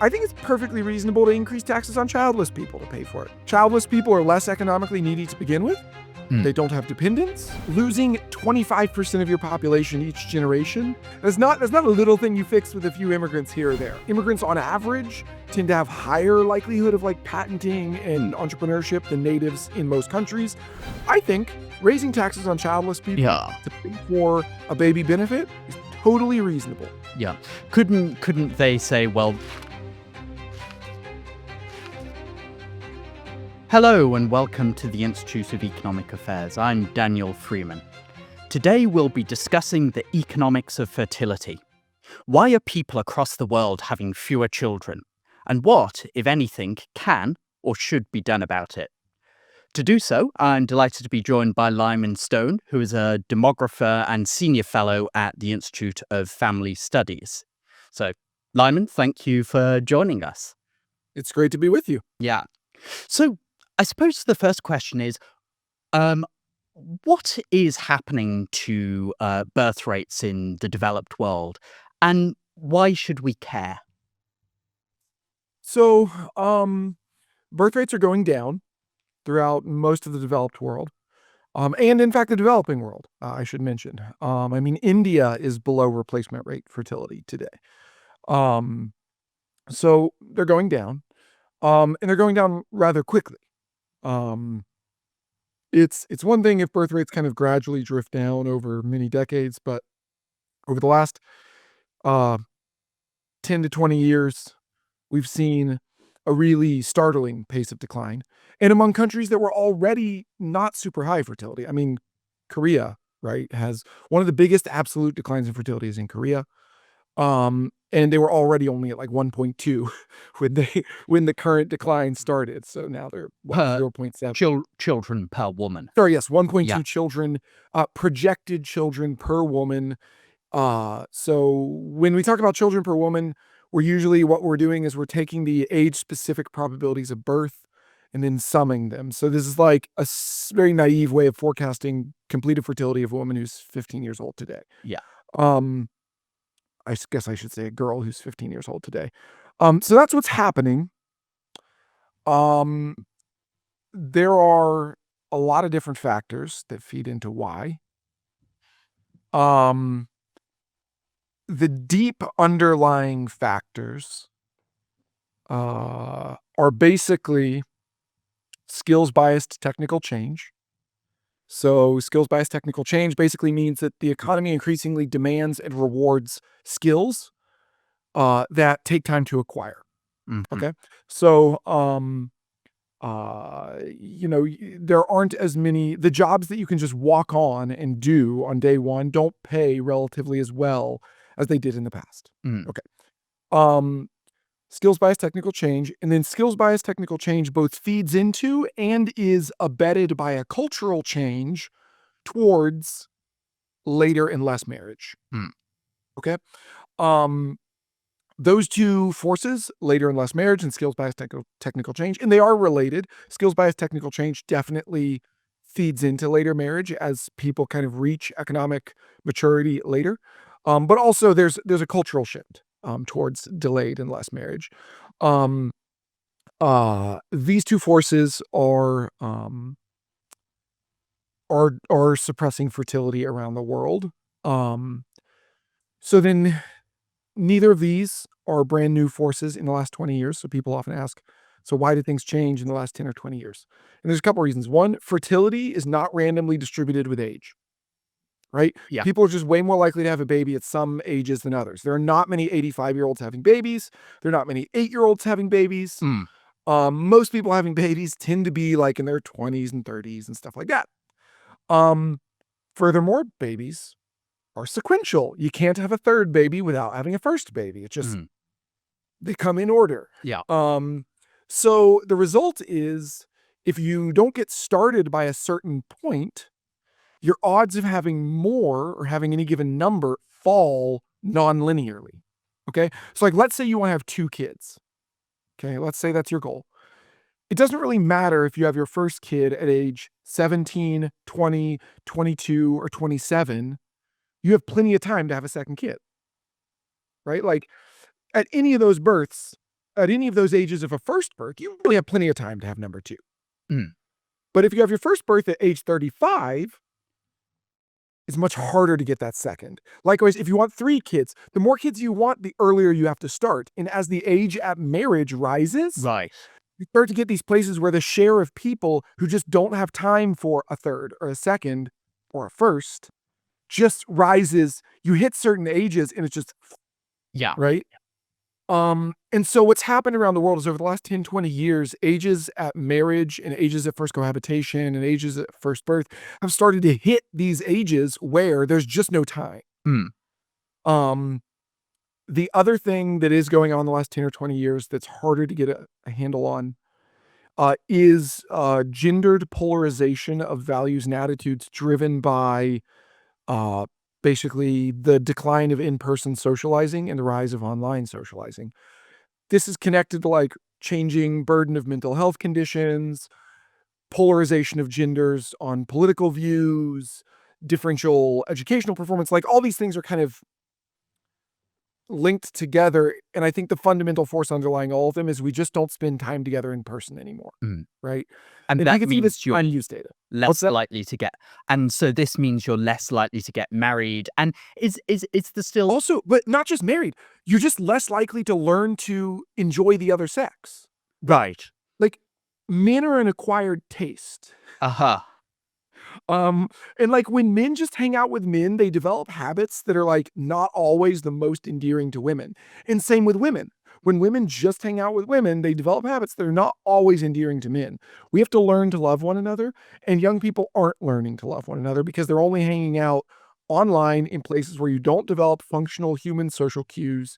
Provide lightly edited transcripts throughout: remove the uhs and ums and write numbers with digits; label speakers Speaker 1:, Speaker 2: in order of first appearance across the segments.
Speaker 1: I think it's perfectly reasonable to increase taxes on childless people to pay for it. Childless people are less economically needy to begin with. They don't have dependents. Losing 25% of your population each generation, that's not a little thing you fix with a few immigrants here or there. Immigrants on average tend to have higher likelihood of patenting and entrepreneurship than natives in most countries. I think raising taxes on childless people to pay for a baby benefit is totally reasonable.
Speaker 2: Yeah. Couldn't they say, well... Hello and welcome to the Institute of Economic Affairs. I'm Daniel Freeman. Today we'll be discussing the economics of fertility. Why are people across the world having fewer children? And what, if anything, can or should be done about it? To do so, I'm delighted to be joined by Lyman Stone, who is a demographer and senior fellow at the Institute of Family Studies. So, Lyman, thank you for joining us.
Speaker 1: It's great to be with you.
Speaker 2: Yeah. So, I suppose the first question is, what is happening to birth rates in the developed world, and why should we care?
Speaker 1: So, birth rates are going down throughout most of the developed world, and in fact, the developing world, I should mention. India is below replacement rate fertility today. So they're going down, and they're going down rather quickly. It's one thing if birth rates kind of gradually drift down over many decades, but over the last 10 to 20 years, we've seen a really startling pace of decline. And among countries that were already not super high fertility. Korea, right, has one of the biggest absolute declines in fertility is in Korea. And they were already only at 1.2 when the current decline started. So now they're 0.7
Speaker 2: children per woman.
Speaker 1: Sorry, yes, 1.2 children, projected children per woman. So when we talk about children per woman, what we're doing is we're taking the age-specific probabilities of birth and then summing them. So this is like a very naive way of forecasting completed fertility of a woman who's 15 years old today.
Speaker 2: Yeah.
Speaker 1: I guess I should say a girl who's 15 years old today. So that's what's happening. There are a lot of different factors that feed into why. The deep underlying factors are basically skills-biased technical change. So skills-biased technical change basically means that the economy increasingly demands and rewards skills that take time to acquire.
Speaker 2: Mm-hmm.
Speaker 1: Okay? So, there aren't as many... The jobs that you can just walk on and do on day one don't pay relatively as well as they did in the past. Okay. Skills-biased technical change, and then skills-biased technical change both feeds into and is abetted by a cultural change towards later and less marriage. Okay? Those two forces, later and less marriage and skills-biased technical change, and they are related. Skills-biased technical change definitely feeds into later marriage as people kind of reach economic maturity later. But also there's a cultural shift towards delayed and less marriage. These two forces are suppressing fertility around the world. So then neither of these are brand new forces in the last 20 years. So people often ask, so why did things change in the last 10 or 20 years? And there's a couple reasons. One, fertility is not randomly distributed with age. Right?
Speaker 2: Yeah.
Speaker 1: People are just way more likely to have a baby at some ages than others. There are not many 85-year-olds having babies. There are not many 8-year-olds having babies. Most people having babies tend to be in their 20s and 30s and stuff like that. Furthermore, babies are sequential. You can't have a third baby without having a first baby. It's just, they come in order.
Speaker 2: Yeah.
Speaker 1: So the result is, if you don't get started by a certain point, your odds of having more or having any given number fall non-linearly. Okay? So let's say you want to have 2 kids. Okay? Let's say that's your goal. It doesn't really matter if you have your first kid at age 17, 20, 22, or 27. You have plenty of time to have a second kid. Right? At any of those births, at any of those ages of a first birth, you really have plenty of time to have number two.
Speaker 2: Mm.
Speaker 1: But if you have your first birth at age 35, it's much harder to get that second. Likewise, if you want 3 kids, the more kids you want, the earlier you have to start. And as the age at marriage rises,
Speaker 2: Right.
Speaker 1: you start to get these places where the share of people who just don't have time for a third or a second or a first just rises. You hit certain ages and it's just,
Speaker 2: Yeah.
Speaker 1: right? And so what's happened around the world is over the last 10, 20 years, ages at marriage and ages at first cohabitation and ages at first birth have started to hit these ages where there's just no time.
Speaker 2: Mm.
Speaker 1: The other thing that is going on the last 10 or 20 years that's harder to get a handle on is gendered polarization of values and attitudes driven by uh, basically the decline of in-person socializing and the rise of online socializing. This is connected to like changing burden of mental health conditions, polarization of genders on political views, differential educational performance. Like all these things are kind of linked together. And I think the fundamental force underlying all of them is we just don't spend time together in person anymore.
Speaker 2: Mm.
Speaker 1: Right.
Speaker 2: And
Speaker 1: And
Speaker 2: that
Speaker 1: you can see this
Speaker 2: means you're
Speaker 1: unused data.
Speaker 2: less
Speaker 1: that?
Speaker 2: likely to get, and so this means you're less likely to get married. And is the still
Speaker 1: Also, but not just married, you're just less likely to learn to enjoy the other sex.
Speaker 2: right?
Speaker 1: Like, men are an acquired taste.
Speaker 2: Uh-huh.
Speaker 1: And like when men just hang out with men, they develop habits that are like not always the most endearing to women. And same with women. When women just hang out with women, they develop habits that are not always endearing to men. We have to learn to love one another, and young people aren't learning to love one another because they're only hanging out online in places where you don't develop functional human social cues,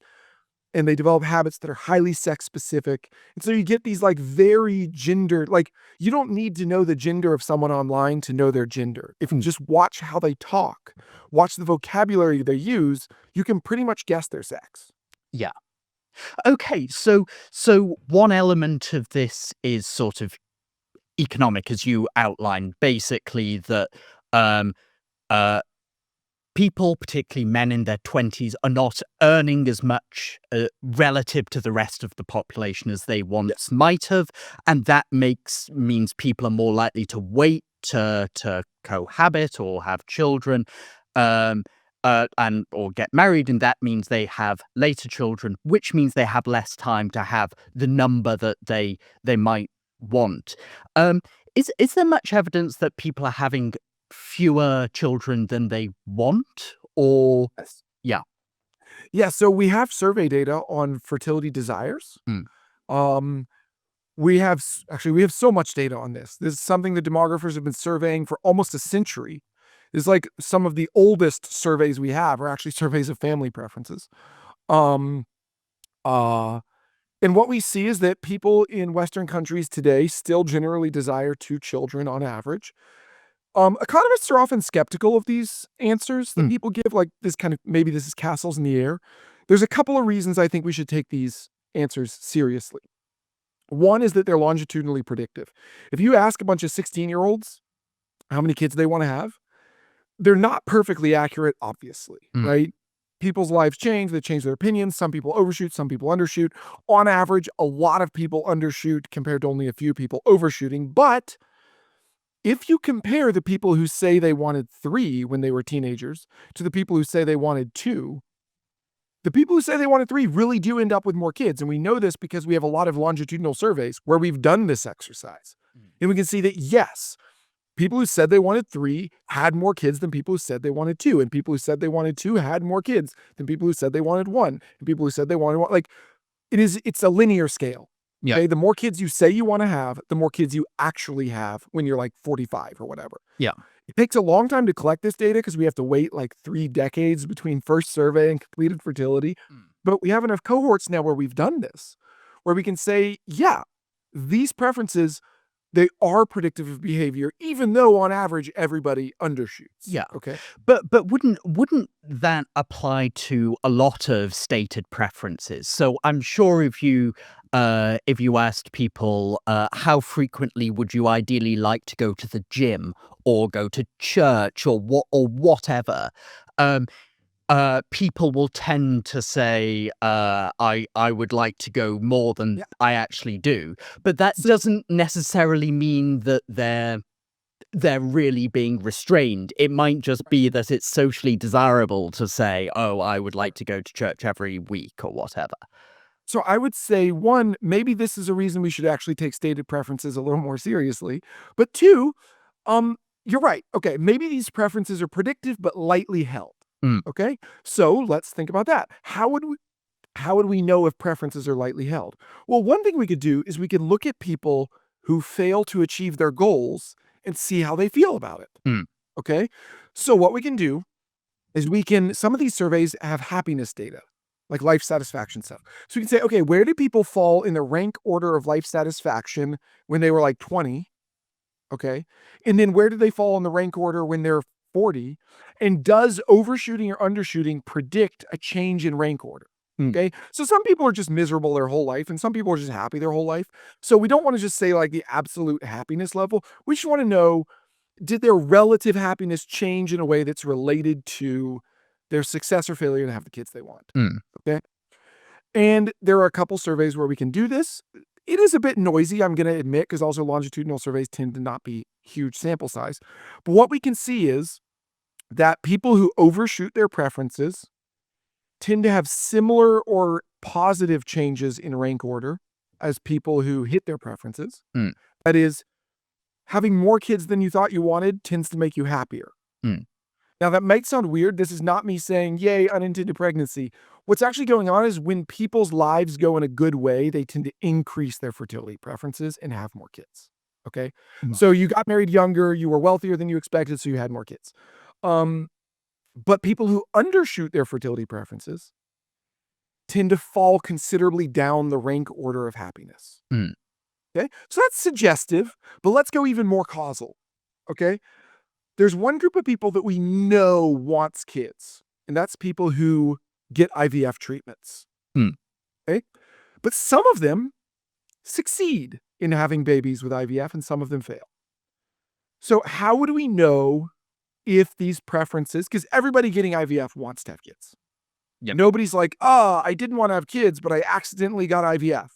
Speaker 1: and they develop habits that are highly sex specific. And so you get these like very gendered, like you don't need to know the gender of someone online to know their gender. If you just watch how they talk, watch the vocabulary they use, you can pretty much guess their sex.
Speaker 2: Yeah. Okay, so one element of this is sort of economic, as you outlined, basically that um, uh, people, particularly men in their 20s, are not earning as much relative to the rest of the population as they once might have, and that means people are more likely to wait to cohabit or have children. Um, and or get married, and that means they have later children, which means they have less time to have the number that they might want. Um, is there much evidence that people are having fewer children than they want? Or
Speaker 1: Yes.
Speaker 2: yeah,
Speaker 1: Yeah. So we have survey data on fertility desires.
Speaker 2: mm,
Speaker 1: Um, we have so much data on this. This is something the demographers have been surveying for almost a century. It's like some of the oldest surveys we have are actually surveys of family preferences. Um, uh, and what we see is that people in Western countries today still generally desire 2 children on average. Economists are often skeptical of these answers that
Speaker 2: mm,
Speaker 1: people give, like this kind of maybe this is castles in the air. There's a couple of reasons I think we should take these answers seriously. One is that they're longitudinally predictive. If you ask a bunch of 16-year-olds how many kids they want to have, they're not perfectly accurate, obviously,
Speaker 2: mm,
Speaker 1: right? People's lives change, they change their opinions. Some people overshoot, some people undershoot. On average, a lot of people undershoot compared to only a few people overshooting. But if you compare the people who say they wanted 3 when they were teenagers to the people who say they wanted 2, the people who say they wanted 3 really do end up with more kids. And we know this because we have a lot of longitudinal surveys where we've done this exercise. And we can see that, yes, people who said they wanted 3 had more kids than people who said they wanted 2. And people who said they wanted 2 had more kids than people who said they wanted 1. And people who said they wanted 1. Like, it's a linear scale.
Speaker 2: yeah,
Speaker 1: Okay. The more kids you say you want to have, the more kids you actually have when you're like 45 or whatever.
Speaker 2: yeah,
Speaker 1: It takes a long time to collect this data because we have to wait like 3 decades between first survey and completed fertility.
Speaker 2: mm,
Speaker 1: But we have enough cohorts now where we've done this, where we can say, yeah, these preferences, they are predictive of behavior, even though on average everybody undershoots.
Speaker 2: yeah.
Speaker 1: Okay.
Speaker 2: But wouldn't that apply to a lot of stated preferences? So I'm sure if you asked people how frequently would you ideally like to go to the gym or go to church or whatever, um, People will tend to say, I would like to go more than
Speaker 1: Yeah.
Speaker 2: I actually do. But that doesn't necessarily mean that they're really being restrained. It might just be that it's socially desirable to say, oh, I would like to go to church every week or whatever.
Speaker 1: So I would say, one, maybe this is a reason we should actually take stated preferences a little more seriously. But two, you're right. Okay, maybe these preferences are predictive but lightly held.
Speaker 2: Mm,
Speaker 1: Okay, so let's think about that. How would we know if preferences are lightly held? Well, one thing we could do is we could look at people who fail to achieve their goals and see how they feel about it.
Speaker 2: mm,
Speaker 1: Okay, so what we can do is some of these surveys have happiness data, like life satisfaction stuff. So we can say, okay, where do people fall in the rank order of life satisfaction when they were like 20? Okay. And then where do they fall in the rank order when they're 40? And does overshooting or undershooting predict a change in rank order?
Speaker 2: mm,
Speaker 1: Okay. So some people are just miserable their whole life, and some people are just happy their whole life. So we don't want to just say like the absolute happiness level. We just want to know, did their relative happiness change in a way that's related to their success or failure to have the kids they want?
Speaker 2: mm,
Speaker 1: Okay. And there are a couple surveys where we can do this. It is a bit noisy, I'm going to admit, because also longitudinal surveys tend to not be huge sample size. But what we can see is that people who overshoot their preferences tend to have similar or positive changes in rank order as people who hit their preferences.
Speaker 2: mm,
Speaker 1: That is, having more kids than you thought you wanted tends to make you happier.
Speaker 2: mm,
Speaker 1: Now, that might sound weird. This is not me saying, yay, unintended pregnancy. What's actually going on is when people's lives go in a good way, they tend to increase their fertility preferences and have more kids. Okay.
Speaker 2: mm.
Speaker 1: So you got married younger, you were wealthier than you expected, so you had more kids. But people who undershoot their fertility preferences tend to fall considerably down the rank order of happiness.
Speaker 2: Mm.
Speaker 1: Okay. So that's suggestive, but let's go even more causal. Okay. There's one group of people that we know wants kids, and that's people who get IVF treatments.
Speaker 2: Hmm.
Speaker 1: Okay. But some of them succeed in having babies with IVF and some of them fail. So how would we know if these preferences, because everybody getting IVF wants to have kids.
Speaker 2: Yep.
Speaker 1: Nobody's like, I didn't want to have kids, but I accidentally got IVF.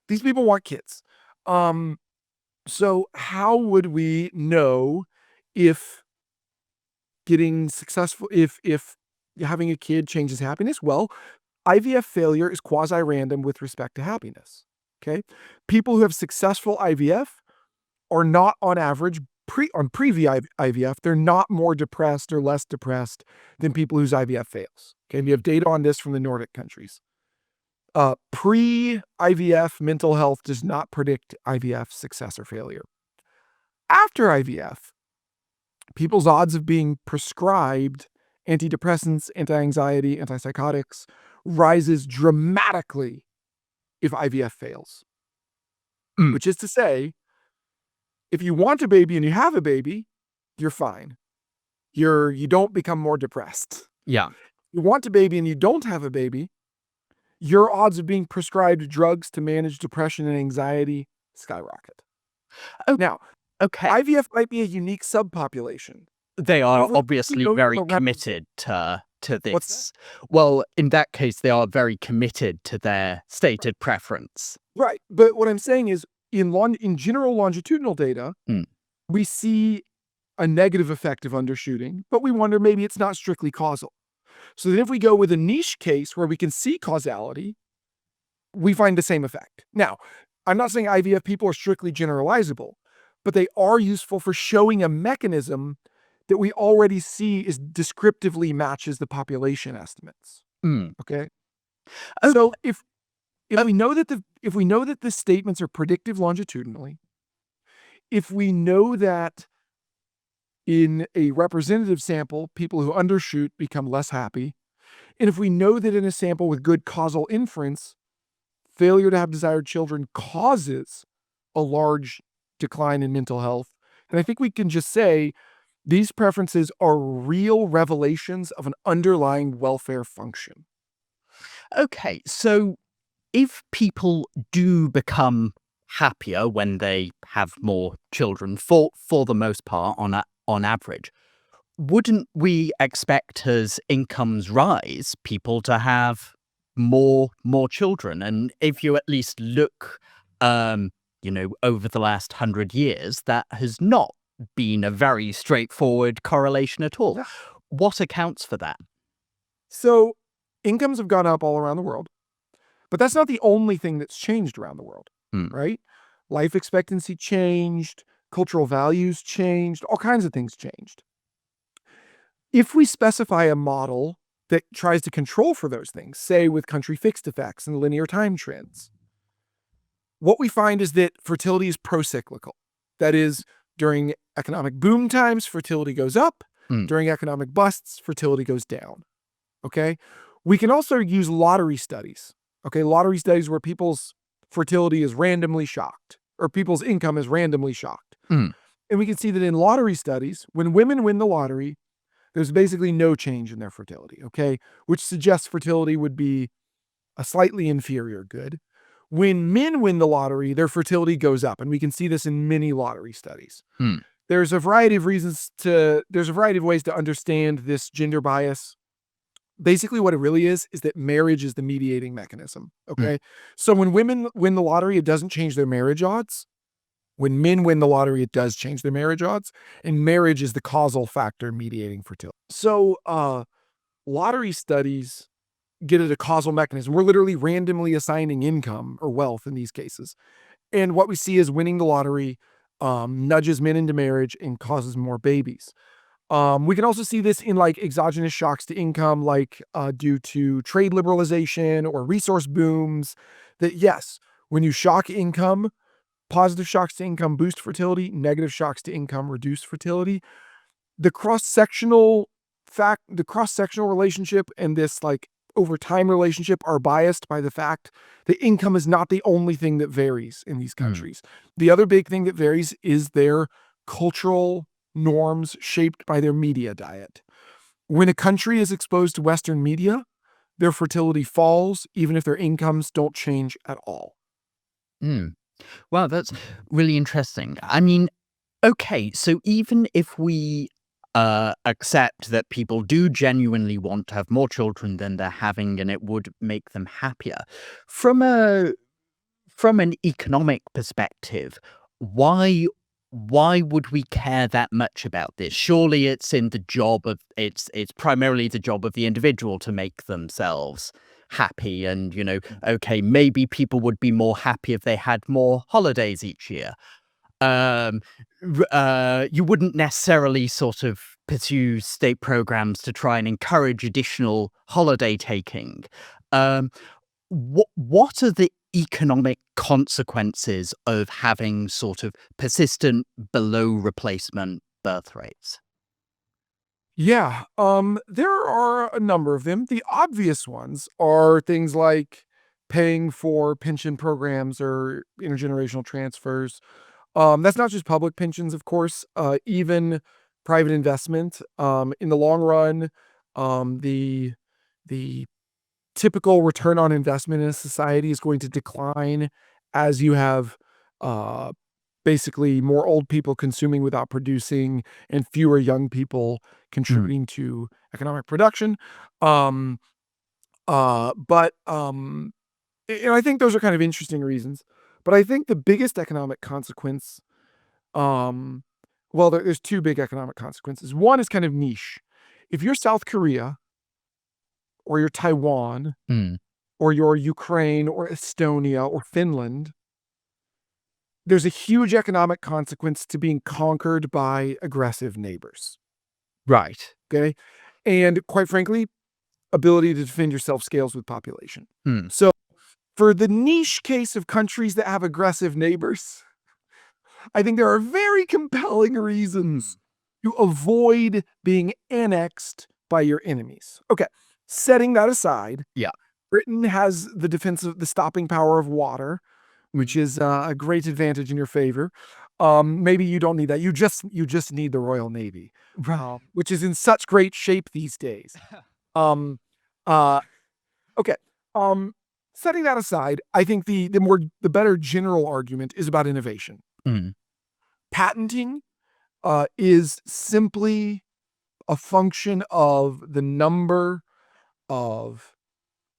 Speaker 1: These people want kids. So how would we know if getting successful, if having a kid changes happiness? Well, IVF failure is quasi-random with respect to happiness. Okay. People who have successful IVF are not on average pre-IVF, they're not more depressed or less depressed than people whose IVF fails. Okay. We have data on this from the Nordic countries. Pre-IVF mental health does not predict IVF success or failure. After IVF, people's odds of being prescribed antidepressants, anti-anxiety, antipsychotics rises dramatically if IVF fails.
Speaker 2: Mm.
Speaker 1: Which is to say, if you want a baby and you have a baby, you're fine. You don't become more depressed.
Speaker 2: Yeah.
Speaker 1: You want a baby and you don't have a baby, your odds of being prescribed drugs to manage depression and anxiety skyrocket.
Speaker 2: Oh,
Speaker 1: Now,
Speaker 2: okay.
Speaker 1: IVF might be a unique subpopulation.
Speaker 2: They are
Speaker 1: However,
Speaker 2: obviously
Speaker 1: we
Speaker 2: very
Speaker 1: don't
Speaker 2: committed to
Speaker 1: What's
Speaker 2: this. Well, in that case, they are very committed to their stated preference.
Speaker 1: Right. But what I'm saying is, in general longitudinal data,
Speaker 2: Mm.
Speaker 1: we see a negative effect of undershooting, but we wonder maybe it's not strictly causal. So then if we go with a niche case where we can see causality, we find the same effect. Now, I'm not saying IVF people are strictly generalizable, but they are useful for showing a mechanism that we already see is descriptively matches the population estimates.
Speaker 2: Mm.
Speaker 1: Okay.
Speaker 2: Oh,
Speaker 1: So if we know that the statements are predictive longitudinally, if we know that in a representative sample, people who undershoot become less happy, and if we know that in a sample with good causal inference, failure to have desired children causes a large decline in mental health, then I think we can just say these preferences are real revelations of an underlying welfare function.
Speaker 2: okay. So if people do become happier when they have more children, for the most part, on average, wouldn't we expect as incomes rise, people to have more children? And if you at least look, over the last 100 years, that has not been a very straightforward correlation at all.
Speaker 1: Yeah.
Speaker 2: What accounts for that?
Speaker 1: So incomes have gone up all around the world, but that's not the only thing that's changed around the world,
Speaker 2: Hmm.
Speaker 1: right? Life expectancy changed, cultural values changed, all kinds of things changed. If we specify a model that tries to control for those things, say with country fixed effects and linear time trends, what we find is that fertility is procyclical. That is, during economic boom times, fertility goes up.
Speaker 2: Hmm.
Speaker 1: During economic busts, fertility goes down. Okay? We can also use lottery studies. Okay, lottery studies where people's fertility is randomly shocked, or people's income is randomly shocked.
Speaker 2: Hmm.
Speaker 1: And we can see that in lottery studies, when women win the lottery, there's basically no change in their fertility, okay? Which suggests fertility would be a slightly inferior good. When men win the lottery, their fertility goes up, and we can see this in many lottery studies.
Speaker 2: Hmm.
Speaker 1: There's a variety of ways to understand this gender bias. Basically, what it really is that marriage is the mediating mechanism, okay? So when women win the lottery, it doesn't change their marriage odds. When men win the lottery, it does change their marriage odds, and marriage is the causal factor mediating fertility. So, lottery studies get at a causal mechanism. We're literally randomly assigning income or wealth in these cases. And what we see is winning the lottery nudges men into marriage and causes more babies. We can also see this in like exogenous shocks to income, like due to trade liberalization or resource booms, that yes, when you shock income, positive shocks to income boost fertility, negative shocks to income reduce fertility. The cross-sectional relationship and this like over time relationship are biased by the fact that income is not the only thing that varies in these countries. The other big thing that varies is their cultural norms shaped by their media diet. When a country is exposed to Western media, their fertility falls even if their incomes don't change at all.
Speaker 2: Hmm. Wow, that's really interesting. I mean, okay, so even if we accept that people do genuinely want to have more children than they're having and it would make them happier, from an economic perspective, why would we care that much about this? Surely it's primarily the job of the individual to make themselves happy and, okay, maybe people would be more happy if they had more holidays each year. um, you wouldn't necessarily sort of pursue state programs to try and encourage additional holiday taking. Um, what are the economic consequences of having sort of persistent below replacement birth rates?
Speaker 1: Yeah, there are a number of them. The obvious ones are things like paying for pension programs or intergenerational transfers. That's not just public pensions, of course, even private investment. In the long run, the typical return on investment in a society is going to decline as you have uh, basically more old people consuming without producing and fewer young people
Speaker 2: Mm,
Speaker 1: contributing to economic production. Um, but and I think those are kind of interesting reasons. But I think the biggest economic consequence, um, well, there's two big economic consequences. One is kind of niche. If you're South Korea or you're Taiwan
Speaker 2: mm,
Speaker 1: or you're Ukraine or Estonia or Finland, there's a huge economic consequence to being conquered by aggressive neighbors.
Speaker 2: right.
Speaker 1: Okay. And quite frankly, ability to defend yourself scales with population.
Speaker 2: Mm,
Speaker 1: So, for the niche case of countries that have aggressive neighbors, I think there are very compelling reasons to avoid being annexed by your enemies. Okay. Setting that aside,
Speaker 2: yeah.
Speaker 1: Britain has the stopping power of water, which is a great advantage in your favor. Maybe you don't need that. You just need the Royal Navy,
Speaker 2: Right.
Speaker 1: which is in such great shape these days. Um, uh, okay. Um, Setting that aside, I think the better general argument is about innovation.
Speaker 2: Mm,
Speaker 1: Patenting is simply a function of the number of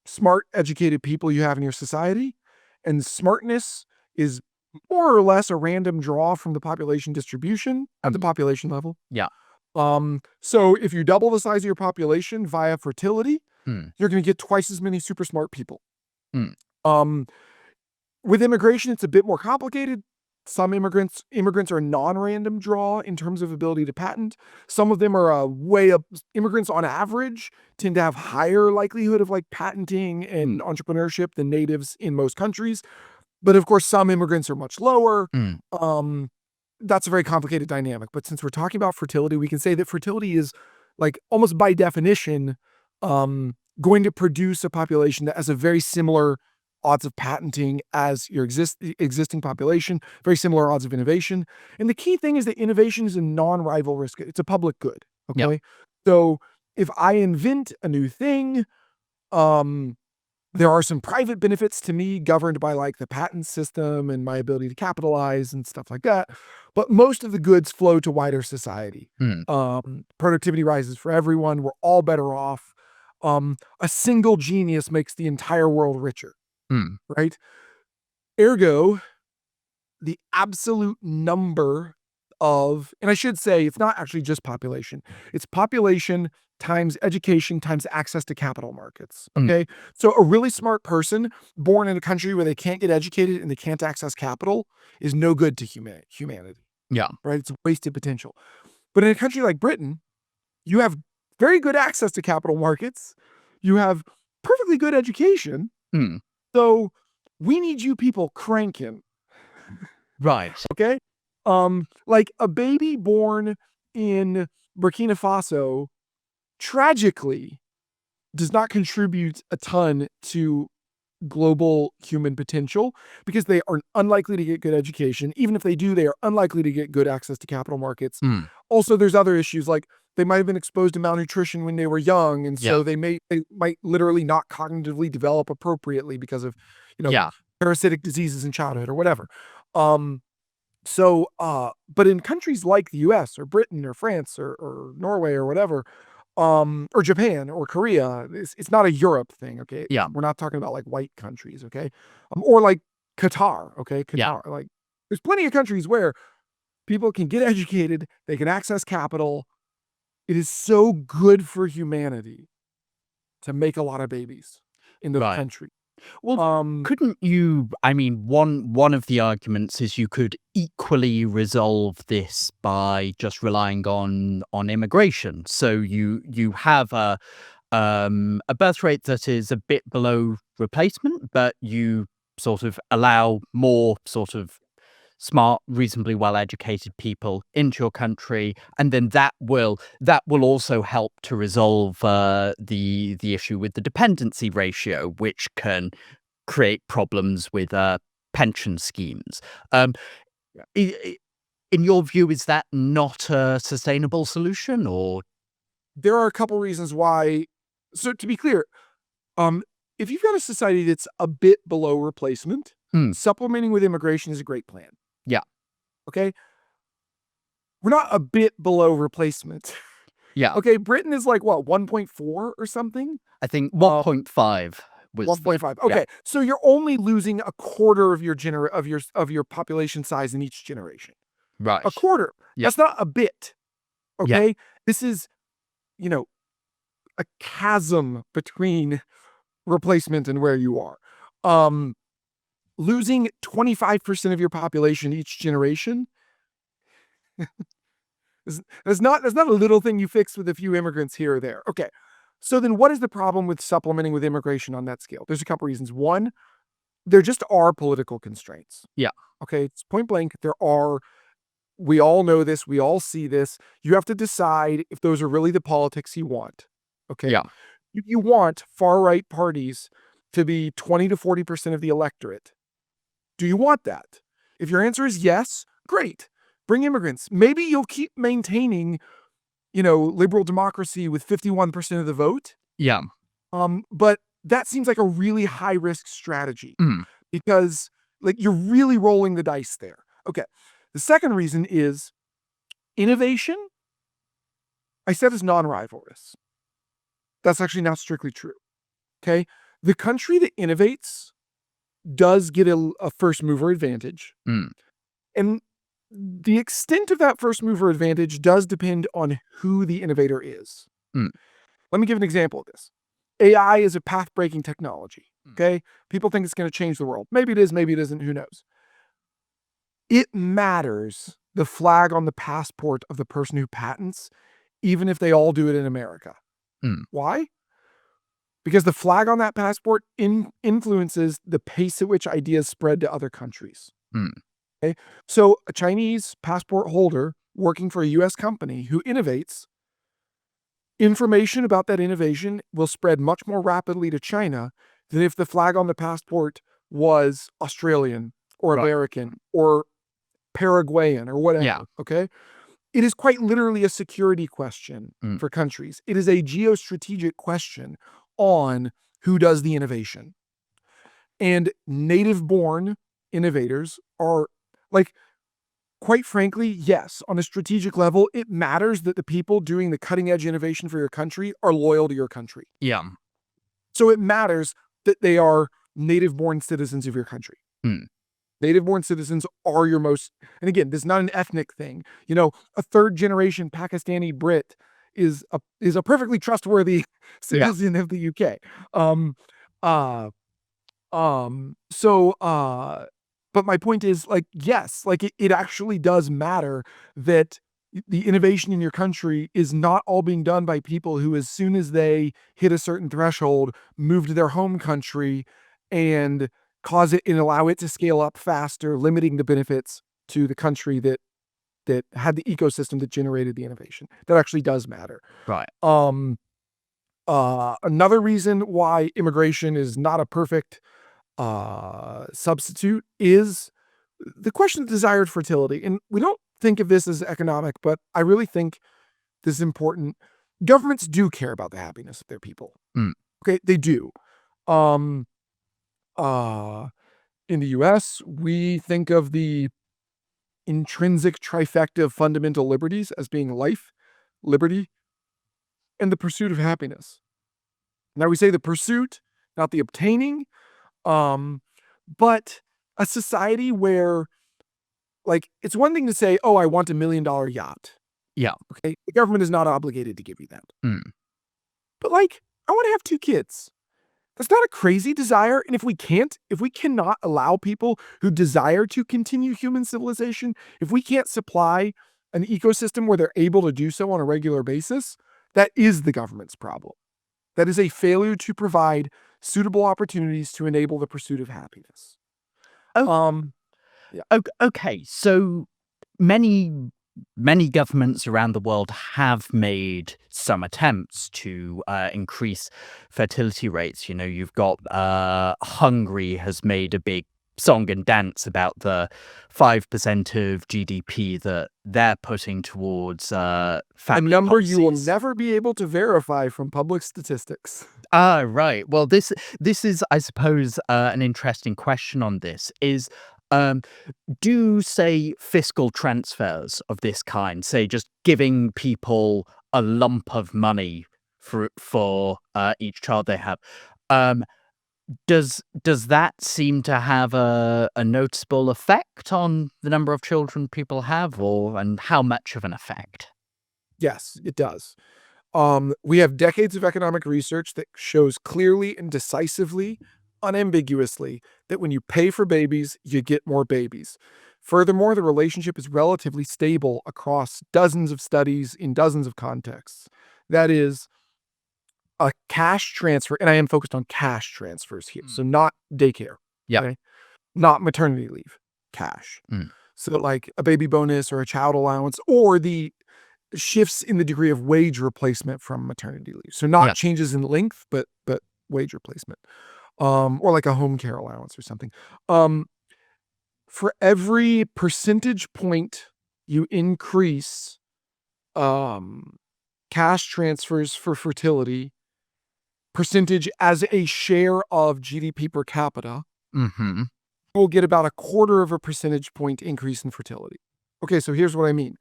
Speaker 1: smart, educated people you have in your society, and smartness is more or less a random draw from the population distribution at the population level.
Speaker 2: Yeah.
Speaker 1: So if you double the size of your population via fertility,
Speaker 2: Mm.
Speaker 1: you're going to get twice as many super smart people.
Speaker 2: Mm.
Speaker 1: With immigration, it's a bit more complicated. Some immigrants are a non-random draw in terms of ability to patent. Some of them are way up. Immigrants on average tend to have higher likelihood of like patenting and entrepreneurship than natives in most countries. But of course, some immigrants are much lower. That's a very complicated dynamic. But since we're talking about fertility, we can say that fertility is like almost by definition going to produce a population that has a very similar odds of patenting as your existing population, very similar odds of innovation. And the key thing is that innovation is a non-rival risk. It's a public good. Okay.
Speaker 2: Yep.
Speaker 1: So if I invent a new thing, there are some private benefits to me governed by like the patent system and my ability to capitalize and stuff like that. But most of the goods flow to wider society. Productivity rises for everyone. We're all better off. A single genius makes the entire world richer. Right? Ergo, the absolute number of, and I should say it's not actually just population, it's population times education times access to capital markets. Okay. So a really smart person born in a country where they can't get educated and they can't access capital is no good to humanity.
Speaker 2: Yeah.
Speaker 1: Right. It's wasted potential. But in a country like Britain, you have very good access to capital markets. You have perfectly good education. So we need you people cranking.
Speaker 2: Right.
Speaker 1: Okay. Like a baby born in Burkina Faso tragically does not contribute a ton to global human potential because they are unlikely to get good education. Even if they do, they are unlikely to get good access to capital markets. Also, there's other issues like they might have been exposed to malnutrition when they were young. And so they might literally not cognitively develop appropriately because of, parasitic diseases in childhood or whatever. But in countries like the US or Britain or France or Norway or whatever, or Japan or Korea, it's not a Europe thing, okay?
Speaker 2: Yeah.
Speaker 1: We're not talking about like white countries, okay? Or like Qatar, okay? Qatar, like there's plenty of countries where people can get educated, they can access capital. It is so good for humanity to make a lot of babies in those countries.
Speaker 2: Well, couldn't you, I mean, one of the arguments is you could equally resolve this by just relying on immigration. So you have a birth rate that is a bit below replacement, but you sort of allow more sort of smart, reasonably well-educated people into your country, and then that will also help to resolve the issue with the dependency ratio, which can create problems with pension schemes. In your view, is that not a sustainable solution, or?
Speaker 1: There are a couple reasons why. So to be clear, if you've got a society that's a bit below replacement, supplementing with immigration is a great plan.
Speaker 2: Yeah.
Speaker 1: Okay. We're not a bit below replacement.
Speaker 2: Yeah.
Speaker 1: Okay. Britain is like what, 1.4 or something?
Speaker 2: I think 1.5 was
Speaker 1: 1.5. Okay. Yeah. So you're only losing a quarter of your population size in each generation.
Speaker 2: Right.
Speaker 1: A quarter.
Speaker 2: Yeah.
Speaker 1: That's not a bit. Okay.
Speaker 2: Yeah.
Speaker 1: This is, a chasm between replacement and where you are. Losing 25% of your population each generation that's not a little thing you fix with a few immigrants here or there. Okay. So then what is the problem with supplementing with immigration on that scale? There's a couple reasons. One, there just are political constraints.
Speaker 2: Yeah.
Speaker 1: Okay. It's point blank. We all know this. We all see this. You have to decide if those are really the politics you want. Okay.
Speaker 2: Yeah.
Speaker 1: You want far-right parties to be 20 to 40% of the electorate. Do you want that? If your answer is yes, great. Bring immigrants. Maybe you'll keep maintaining, liberal democracy with 51% of the vote.
Speaker 2: Yeah.
Speaker 1: But that seems like a really high-risk strategy because like you're really rolling the dice there. Okay. The second reason is innovation. I said it's non-rivalrous. That's actually not strictly true. Okay? The country that innovates does get a first mover advantage. And the extent of that first mover advantage does depend on who the innovator is. Let me give an example of this. AI is a path-breaking technology. Okay? People think it's going to change the world. Maybe it is, maybe it isn't, who knows? It matters the flag on the passport of the person who patents, even if they all do it in America. Why? Because the flag on that passport influences the pace at which ideas spread to other countries. Okay? So a Chinese passport holder working for a US company who innovates, information about that innovation will spread much more rapidly to China than if the flag on the passport was Australian or American or Paraguayan or whatever. Okay? It is quite literally a security question for countries. It is a geostrategic question on who does the innovation. And native-born innovators are, like, quite frankly, yes, on a strategic level, it matters that the people doing the cutting-edge innovation for your country are loyal to your country. So it matters that they are native-born citizens of your country. Native-born citizens are your most, and again, this is not an ethnic thing. You know, a third-generation Pakistani Brit is a perfectly trustworthy citizen of the UK. But my point is, like, yes, like it actually does matter that the innovation in your country is not all being done by people who, as soon as they hit a certain threshold, move to their home country and cause it and allow it to scale up faster, limiting the benefits to the country that had the ecosystem that generated the innovation. That actually does matter. Another reason why immigration is not a perfect substitute is the question of desired fertility. And we don't think of this as economic, but I really think this is important. Governments do care about the happiness of their people. Okay, they do. In the US, we think of the intrinsic trifecta of fundamental liberties as being life, liberty, and the pursuit of happiness. Now, we say the pursuit, not the obtaining, but a society where, like, it's one thing to say, oh, I want $1 million yacht. Okay, the government is not obligated to give you that. But, like, I want to have 2 kids. That's not a crazy desire. And if we cannot allow people who desire to continue human civilization, if we can't supply an ecosystem where they're able to do so on a regular basis, that is the government's problem. That is a failure to provide suitable opportunities to enable the pursuit of happiness.
Speaker 2: Okay, so many governments around the world have made some attempts to increase fertility rates. You know, you've got Hungary has made a big song and dance about the 5% of GDP that they're putting towards family
Speaker 1: a number
Speaker 2: policies.
Speaker 1: you will never be able to verify from public statistics.
Speaker 2: Right. Well, this is, I suppose, an interesting question on this is, do, say, fiscal transfers of this kind, say just giving people a lump of money for each child they have, does that seem to have a noticeable effect on the number of children people have, and how much of an effect?
Speaker 1: Yes, it does. We have decades of economic research that shows clearly and decisively, unambiguously, that when you pay for babies, you get more babies. Furthermore, the relationship is relatively stable across dozens of studies in dozens of contexts. That is, a cash transfer, and I am focused on cash transfers here, so not daycare. Okay? Not maternity leave, cash. So like a baby bonus or a child allowance, or the shifts in the degree of wage replacement from maternity leave. So not changes in length, but wage replacement. Or like a home care allowance or something. For every percentage point you increase cash transfers for fertility, percentage as a share of GDP per capita, we'll get about 1/4 of a percentage point increase in fertility. Okay, so here's what I mean.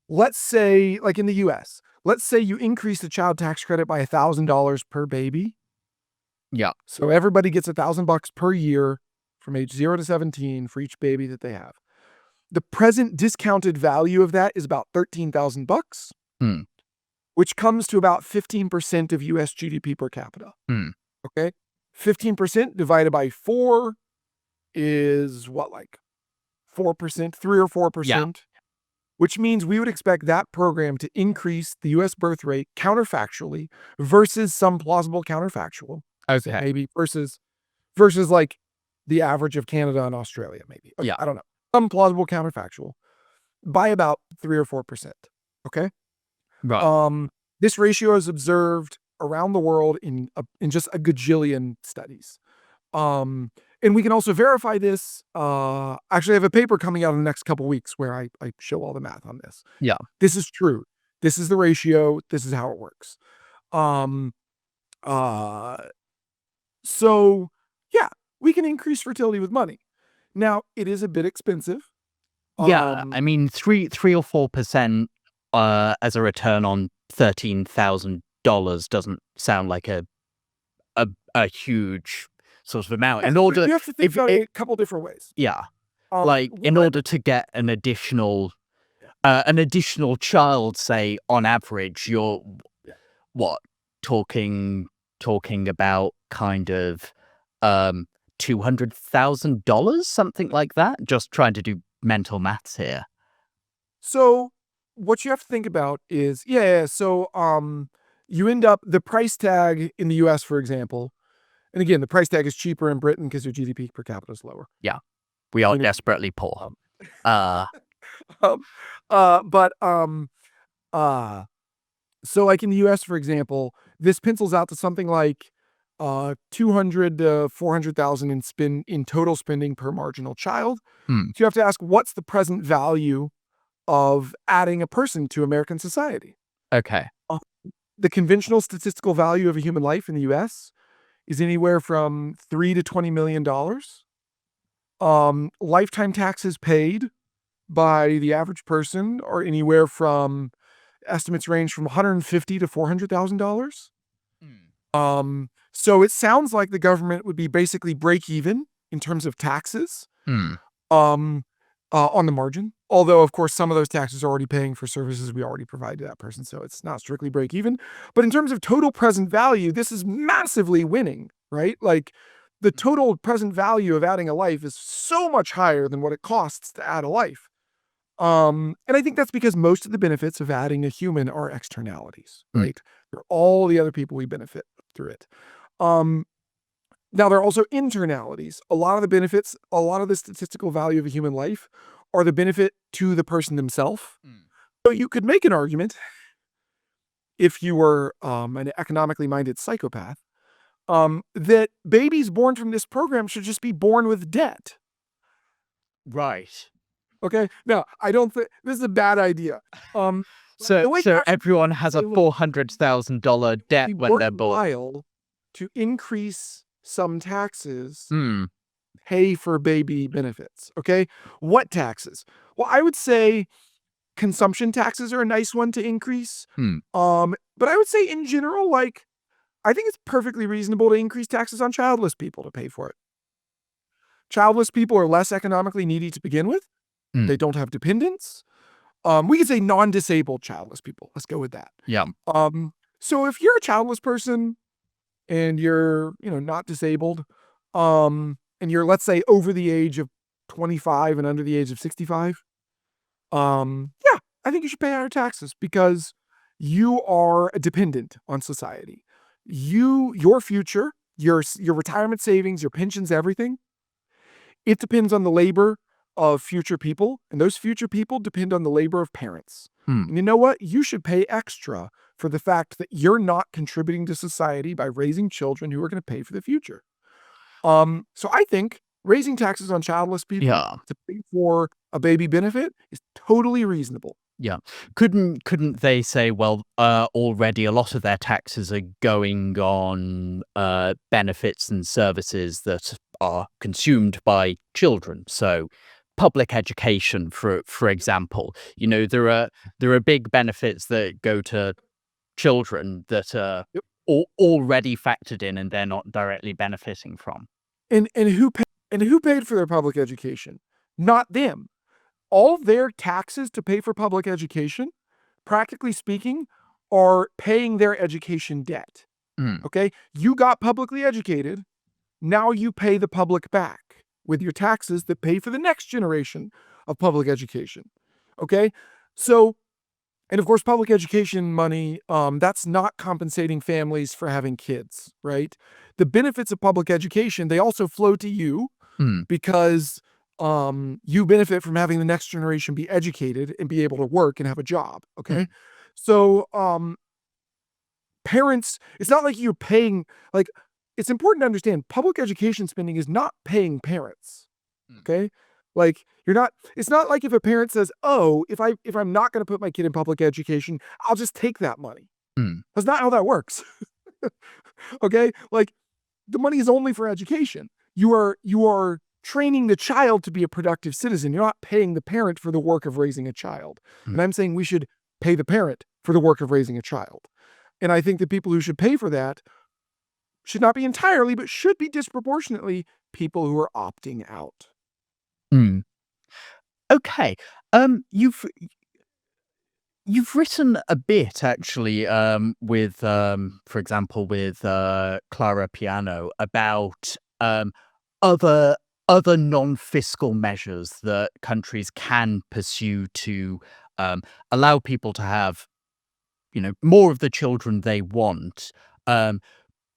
Speaker 1: let's say, like in the US, let's say you increase the child tax credit by $1,000 per baby.
Speaker 2: Yeah.
Speaker 1: So everybody gets $1,000 per year from age 0 to 17 for each baby that they have. The present discounted value of that is about $13,000,
Speaker 2: Hmm.
Speaker 1: which comes to about 15% of US GDP per capita.
Speaker 2: Hmm.
Speaker 1: Okay? 15% divided by 4 is what, like 4%, 3 or 4%, which means we would expect that program to increase the US birth rate counterfactually versus some plausible counterfactual.
Speaker 2: Okay.
Speaker 1: Maybe versus like the average of Canada and Australia, maybe.
Speaker 2: Yeah.
Speaker 1: I don't know. Some plausible counterfactual by about 3 or 4%. Okay?
Speaker 2: Right.
Speaker 1: This ratio is observed around the world in just a gajillion studies. And we can also verify this. Actually, I have a paper coming out in the next couple weeks where I show all the math on this.
Speaker 2: Yeah.
Speaker 1: This is true. This is the ratio. This is how it works. So yeah, we can increase fertility with money. Now, it is a bit expensive.
Speaker 2: Yeah. I mean, 3 or 4% as a return on $13,000 doesn't sound like a huge sort of amount. In order,
Speaker 1: you have to think about it a couple different ways.
Speaker 2: Yeah. Like in order to get an additional child, say on average, you're what talking about kind of $200,000, something like that. Just trying to do mental maths here.
Speaker 1: So what you have to think about is, so you end up, the price tag in the US, for example, and again, the price tag is cheaper in Britain because their GDP per capita is lower.
Speaker 2: Yeah. We are desperately poor.
Speaker 1: So like in the US, for example, this pencils out to something like 200 to 400,000 in total spending per marginal child. So you have to ask, what's the present value of adding a person to American society?
Speaker 2: Okay.
Speaker 1: The conventional statistical value of a human life in the US is anywhere from $3 to $20 million. Lifetime taxes paid by the average person are anywhere from, estimates range from $150,000 to $400,000. So it sounds like the government would be basically break even in terms of taxes on the margin. Although, of course, some of those taxes are already paying for services we already provide to that person, so it's not strictly break even. But in terms of total present value, this is massively winning, right? Like the total present value of adding a life is so much higher than what it costs to add a life. And I think that's because most of the benefits of adding a human are externalities, right? They're all the other people we benefit through it. Now, there are also internalities. A lot of the benefits, a lot of the statistical value of a human life are the benefit to the person themselves. So you could make an argument, if you were an economically minded psychopath, that babies born from this program should just be born with debt.
Speaker 2: Right.
Speaker 1: Okay. Now, I don't think this is a bad idea.
Speaker 2: So everyone has a $400,000 debt when they're born.
Speaker 1: To increase some taxes, pay for baby benefits. Okay. What taxes? Well, I would say consumption taxes are a nice one to increase. But I would say in general, like, I think it's perfectly reasonable to increase taxes on childless people to pay for it. Childless people are less economically needy to begin with. They don't have dependents. We could say non-disabled childless people. Let's go with that.
Speaker 2: Yeah.
Speaker 1: So if you're a childless person and you're, not disabled, and you're, let's say, over the age of 25 and under the age of 65, yeah, I think you should pay higher taxes because you are a dependent on society. Your future, your retirement savings, your pensions, everything, it depends on the labor of future people, and those future people depend on the labor of parents. And you know what? You should pay extra for the fact that you're not contributing to society by raising children who are going to pay for the future. So I think raising taxes on childless people to pay for a baby benefit is totally reasonable.
Speaker 2: Yeah. Couldn't they say, well, already a lot of their taxes are going on benefits and services that are consumed by children. So public education, for example. There are big benefits that go to children that are
Speaker 1: Yep.
Speaker 2: already factored in and they're not directly benefiting from.
Speaker 1: And who paid for their public education? Not them. All their taxes to pay for public education, practically speaking, are paying their education debt.
Speaker 2: Mm,
Speaker 1: Okay? You got publicly educated. Now you pay the public back with your taxes that pay for the next generation of public education. Okay? So, and of course, public education money, that's not compensating families for having kids, right? The benefits of public education, they also flow to you
Speaker 2: mm,
Speaker 1: because you benefit from having the next generation be educated and be able to work and have a job. Okay.
Speaker 2: mm,
Speaker 1: So, parents, it's not like you're paying, like, it's important to understand public education spending is not paying parents.
Speaker 2: mm,
Speaker 1: Okay. Like, it's not like if a parent says, oh, if I'm not going to put my kid in public education, I'll just take that money.
Speaker 2: mm,
Speaker 1: That's not how that works. Okay. Like, the money is only for education. You are training the child to be a productive citizen. You're not paying the parent for the work of raising a child.
Speaker 2: mm,
Speaker 1: And I'm saying we should pay the parent for the work of raising a child. And I think the people who should pay for that should not be entirely, but should be disproportionately people who are opting out.
Speaker 2: mm. Okay. You've written a bit actually, with, for example, with Clara Piano about other non-fiscal measures that countries can pursue to allow people to have, more of the children they want, um,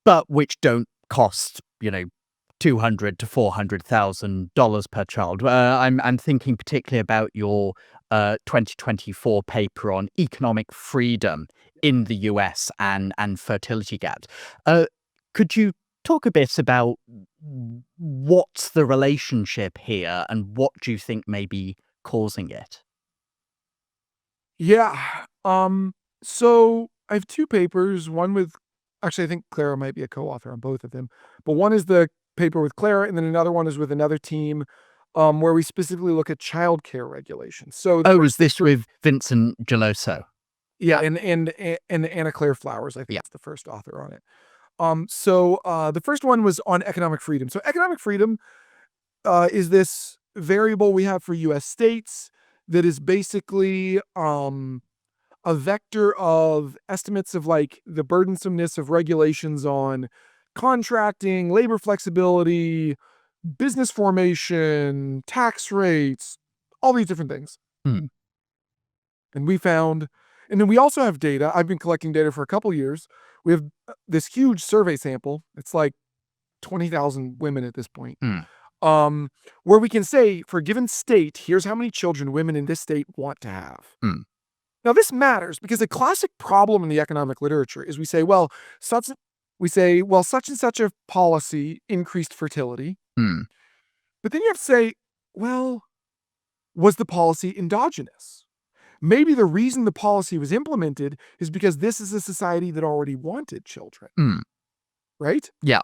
Speaker 2: but which don't cost, $200 to $400,000 per child. I'm thinking particularly about your 2024 paper on economic freedom in the US and fertility gaps. Could you talk a bit about what's the relationship here and what do you think may be causing it?
Speaker 1: Yeah. So I have two papers, one with, actually, I think Clara might be a co-author on both of them, but one is the paper with Clara, and then another one is with another team, where we specifically look at childcare regulations. So
Speaker 2: Oh, is this with Vincent Geloso?
Speaker 1: yeah, and Anna Claire Flowers, I think
Speaker 2: Yeah.
Speaker 1: that's the first author on it. So the first one was on economic freedom. So economic freedom is this variable we have for U.S. states that is basically a vector of estimates of like the burdensomeness of regulations on contracting, labor flexibility, business formation, tax rates, all these different things.
Speaker 2: Mm,
Speaker 1: And we found, and then we also have data. I've been collecting data for a couple years. We have this huge survey sample. It's like 20,000 women at this point.
Speaker 2: mm,
Speaker 1: Where we can say for a given state, here's how many children women in this state want to have.
Speaker 2: mm,
Speaker 1: Now, this matters because a classic problem in the economic literature is such and such a policy increased fertility.
Speaker 2: mm,
Speaker 1: But then you have to say, well, was the policy endogenous? Maybe the reason the policy was implemented is because this is a society that already wanted children,
Speaker 2: mm.
Speaker 1: right?
Speaker 2: Yeah.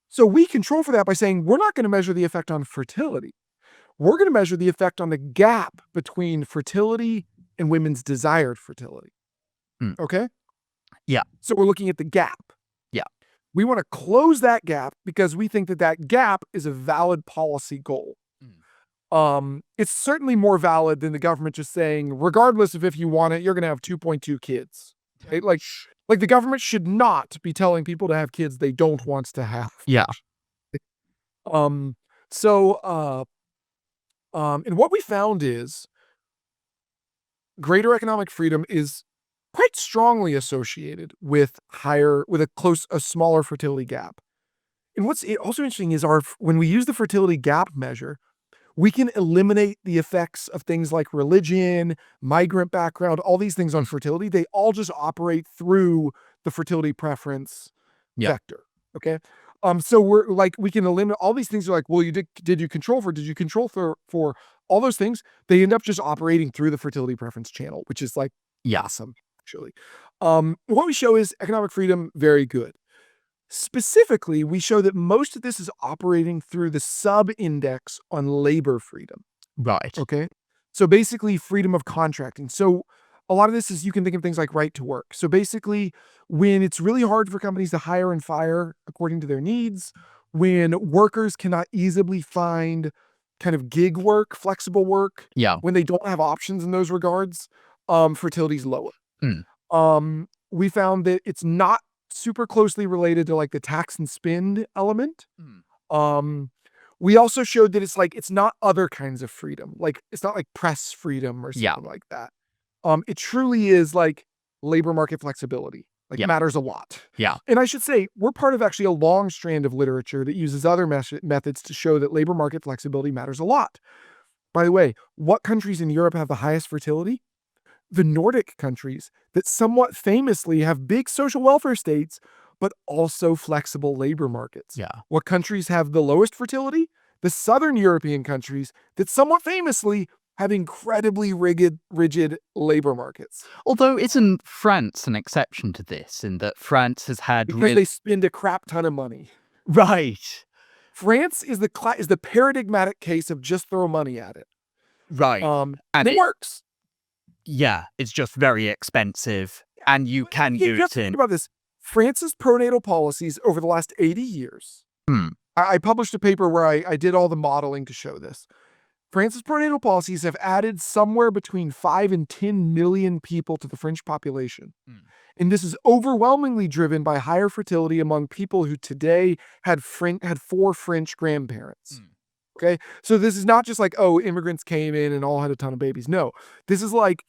Speaker 1: So we control for that by saying we're not going to measure the effect on fertility. We're going to measure the effect on the gap between fertility and women's desired fertility.
Speaker 2: Mm.
Speaker 1: Okay?
Speaker 2: Yeah.
Speaker 1: So we're looking at the gap.
Speaker 2: Yeah.
Speaker 1: We want to close that gap because we think that that gap is a valid policy goal. It's certainly more valid than the government just saying, regardless of if you want it, you're going to have 2.2 kids. Right? Like the government should not be telling people to have kids they don't want to have.
Speaker 2: Yeah.
Speaker 1: So and what we found is greater economic freedom is quite strongly associated with a smaller fertility gap. And what's also interesting is when we use the fertility gap measure, we can eliminate the effects of things like religion, migrant background, all these things on fertility. They all just operate through the fertility preference vector. Okay. So we can eliminate all these things. Are like, well, did you control for all those things? They end up just operating through the fertility preference channel, which is like awesome, actually. What we show is economic freedom, very good. Specifically, we show that most of this is operating through the sub-index on labor freedom.
Speaker 2: Right.
Speaker 1: Okay. So basically, freedom of contracting. So a lot of this is you can think of things like right to work. So basically, when it's really hard for companies to hire and fire according to their needs, when workers cannot easily find kind of gig work, flexible work,
Speaker 2: Yeah.
Speaker 1: when they don't have options in those regards, fertility is lower.
Speaker 2: Mm.
Speaker 1: We found that it's not super closely related to like the tax and spend element.
Speaker 2: Mm.
Speaker 1: Um, we also showed that it's not other kinds of freedom. Like it's not like press freedom or
Speaker 2: Yeah.
Speaker 1: something like that. It truly is like labor market flexibility. Like
Speaker 2: Yeah.
Speaker 1: matters a lot.
Speaker 2: Yeah.
Speaker 1: And I should say we're part of actually a long strand of literature that uses other methods to show that labor market flexibility matters a lot. By the way, what countries in Europe have the highest fertility? The Nordic countries that somewhat famously have big social welfare states, but also flexible labor markets.
Speaker 2: Yeah.
Speaker 1: What countries have the lowest fertility? The Southern European countries that somewhat famously have incredibly rigid labor markets.
Speaker 2: Although isn't France an exception to this in that France has had
Speaker 1: Because they spend a crap ton of money.
Speaker 2: right.
Speaker 1: France is the paradigmatic case of just throw money at it.
Speaker 2: Right.
Speaker 1: And
Speaker 2: And
Speaker 1: it works.
Speaker 2: yeah, it's just very expensive and you can
Speaker 1: You
Speaker 2: use
Speaker 1: have to
Speaker 2: it
Speaker 1: think
Speaker 2: in
Speaker 1: about this. France's pronatal policies over the last 80 years.
Speaker 2: Hmm.
Speaker 1: I published a paper where I did all the modeling to show this. France's pronatal policies have added somewhere between 5 and 10 million people to the French population.
Speaker 2: Hmm.
Speaker 1: And this is overwhelmingly driven by higher fertility among people who today had 4 French grandparents.
Speaker 2: Hmm.
Speaker 1: Okay? So this is not just like, oh, immigrants came in and all had a ton of babies. No. This is like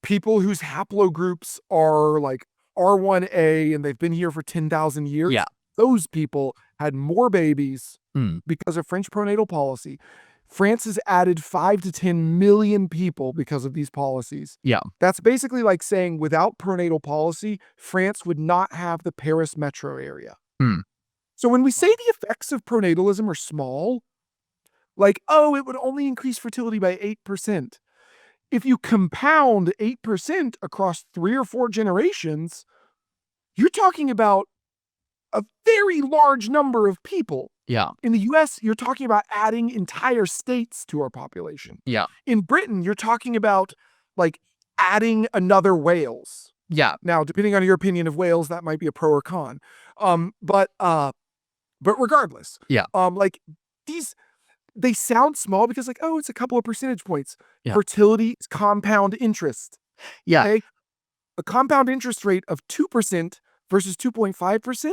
Speaker 1: people whose haplogroups are like R1A and they've been here for 10,000 years.
Speaker 2: Yeah.
Speaker 1: Those people had more babies
Speaker 2: Hmm.
Speaker 1: because of French pronatal policy. France has added 5 to 10 million people because of these policies.
Speaker 2: Yeah.
Speaker 1: That's basically like saying without pronatal policy, France would not have the Paris metro area.
Speaker 2: Hmm.
Speaker 1: So when we say the effects of pronatalism are small, like, oh, it would only increase fertility by 8%. If you compound 8% across 3 or 4 generations, you're talking about a very large number of people.
Speaker 2: Yeah.
Speaker 1: In the US, you're talking about adding entire states to our population.
Speaker 2: Yeah.
Speaker 1: In Britain, you're talking about like adding another Wales.
Speaker 2: Yeah.
Speaker 1: Now, depending on your opinion of Wales, that might be a pro or con. But regardless,
Speaker 2: Yeah.
Speaker 1: like these they sound small because like, oh, it's a couple of percentage points.
Speaker 2: Yeah.
Speaker 1: Fertility is compound interest.
Speaker 2: Yeah.
Speaker 1: Okay? A compound interest rate of 2% versus 2.5%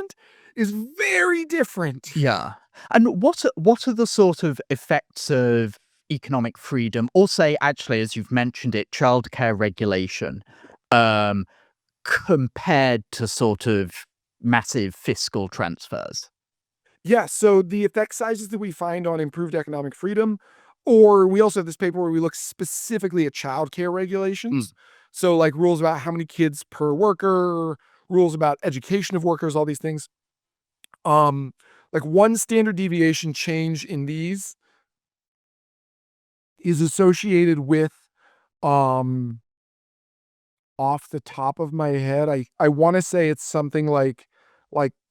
Speaker 1: is very different.
Speaker 2: Yeah. And what are the sort of effects of economic freedom, or say actually, as you've mentioned it, childcare regulation, compared to sort of massive fiscal transfers?
Speaker 1: Yeah, so the effect sizes that we find on improved economic freedom, or we also have this paper where we look specifically at childcare regulations. So like rules about how many kids per worker, rules about education of workers, all these things. Like one standard deviation change in these is associated with off the top of my head, I want to say it's something like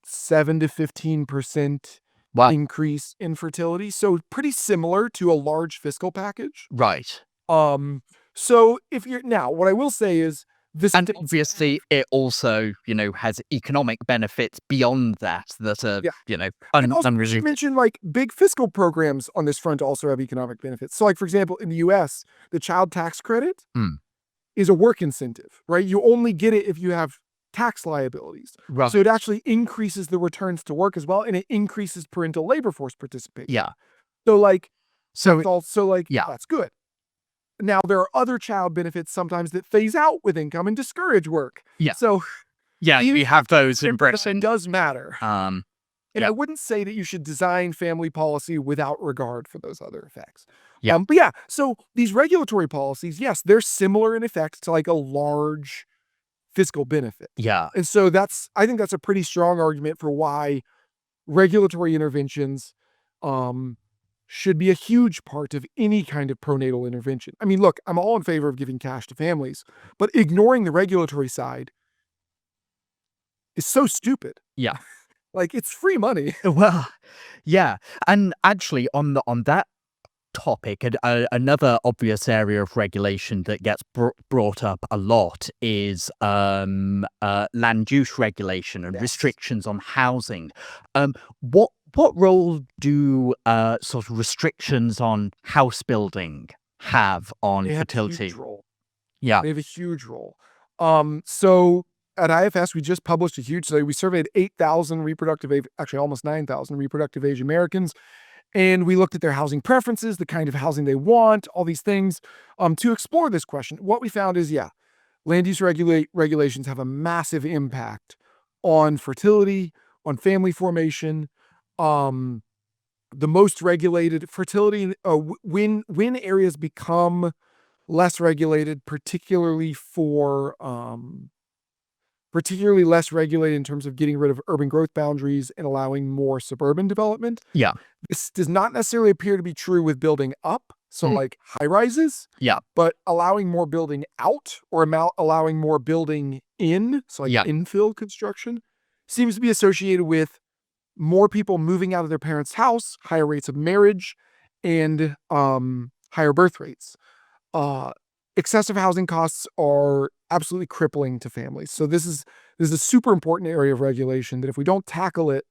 Speaker 1: 7 to 15%
Speaker 2: Wow.
Speaker 1: increase in fertility. So pretty similar to a large fiscal package.
Speaker 2: Right.
Speaker 1: So if you're now, what I will say is this,
Speaker 2: And obviously, it also, has economic benefits beyond that are,
Speaker 1: and also
Speaker 2: unreasonable.
Speaker 1: mention like big fiscal programs on this front also have economic benefits. So like, for example, in the US, the child tax credit is a work incentive, right? You only get it if you have tax liabilities.
Speaker 2: Right.
Speaker 1: So it actually increases the returns to work as well, and it increases parental labor force participation.
Speaker 2: Yeah.
Speaker 1: So like,
Speaker 2: So
Speaker 1: it's also like,
Speaker 2: yeah.
Speaker 1: that's good. Now, there are other child benefits sometimes that phase out with income and discourage work.
Speaker 2: Yeah.
Speaker 1: So
Speaker 2: yeah, you have those in Britain.
Speaker 1: it does matter. And
Speaker 2: yeah.
Speaker 1: I wouldn't say that you should design family policy without regard for those other effects.
Speaker 2: Yeah.
Speaker 1: But yeah, so these regulatory policies, yes, they're similar in effect to like a large fiscal benefit.
Speaker 2: Yeah.
Speaker 1: And so I think that's a pretty strong argument for why regulatory interventions should be a huge part of any kind of pronatal intervention. I mean, look, I'm all in favor of giving cash to families, but ignoring the regulatory side is so stupid.
Speaker 2: Yeah.
Speaker 1: Like, it's free money.
Speaker 2: Well, yeah. And actually, on that topic, and another obvious area of regulation that gets brought up a lot is land use regulation and restrictions on housing. What role do sort of restrictions on house building have on
Speaker 1: They have a
Speaker 2: fertility?
Speaker 1: huge role.
Speaker 2: Yeah.
Speaker 1: They have a huge role. So at IFS, we just published a huge study. We surveyed 8,000 reproductive age, actually almost 9,000 reproductive age Americans, and we looked at their housing preferences, the kind of housing they want, all these things, to explore this question. What we found is, yeah, land use regulations have a massive impact on fertility, on family formation. The most regulated fertility, when areas become less regulated, particularly less regulated in terms of getting rid of urban growth boundaries and allowing more suburban development.
Speaker 2: Yeah.
Speaker 1: This does not necessarily appear to be true with building up, so like high rises,
Speaker 2: Yeah.
Speaker 1: but allowing more building out or allowing more building in, so like infill construction, seems to be associated with more people moving out of their parents' house, higher rates of marriage, and higher birth rates. Excessive housing costs are absolutely crippling to families. So this is a super important area of regulation that if we don't tackle it,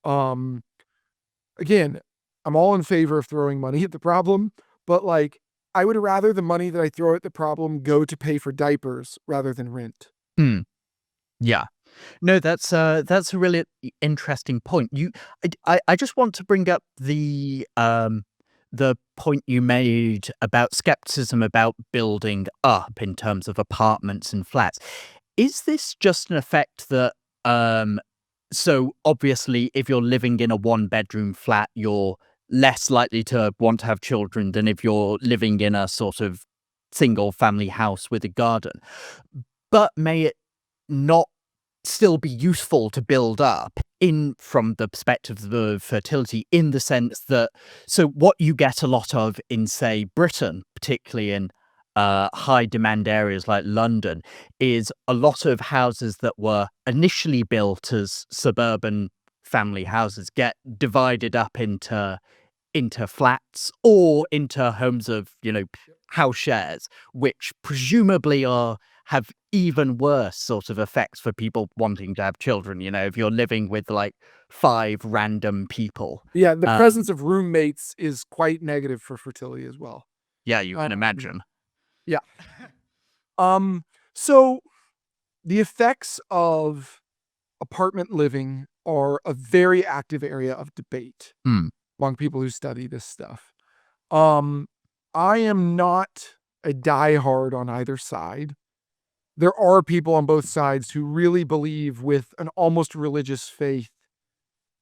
Speaker 1: again, I'm all in favor of throwing money at the problem, but like I would rather the money that I throw at the problem go to pay for diapers rather than rent.
Speaker 2: Yeah. No, that's a really interesting point. I just want to bring up the point you made about skepticism about building up in terms of apartments and flats. Is this just an effect that so obviously if you're living in a one-bedroom flat, you're less likely to want to have children than if you're living in a sort of single family house with a garden. But may it not still be useful to build up from the perspective of fertility, in the sense that, so what you get a lot of in, say, Britain, particularly in high demand areas like London, is a lot of houses that were initially built as suburban family houses get divided up into flats or into homes of, house shares, which presumably have even worse sort of effects for people wanting to have children. If you're living with like 5 random people.
Speaker 1: Yeah, the presence of roommates is quite negative for fertility as well.
Speaker 2: Yeah, you can imagine.
Speaker 1: Yeah. So the effects of apartment living are a very active area of debate among people who study this stuff. I am not a diehard on either side. There are people on both sides who really believe with an almost religious faith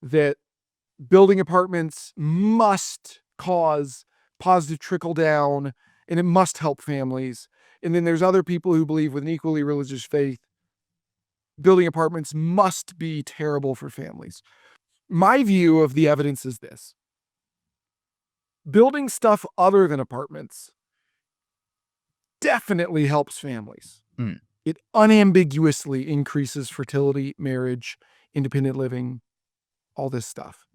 Speaker 1: that building apartments must cause positive trickle down and it must help families. And then there's other people who believe with an equally religious faith building apartments must be terrible for families. My view of the evidence is this: building stuff other than apartments definitely helps families. It unambiguously increases fertility, marriage, independent living, all this stuff.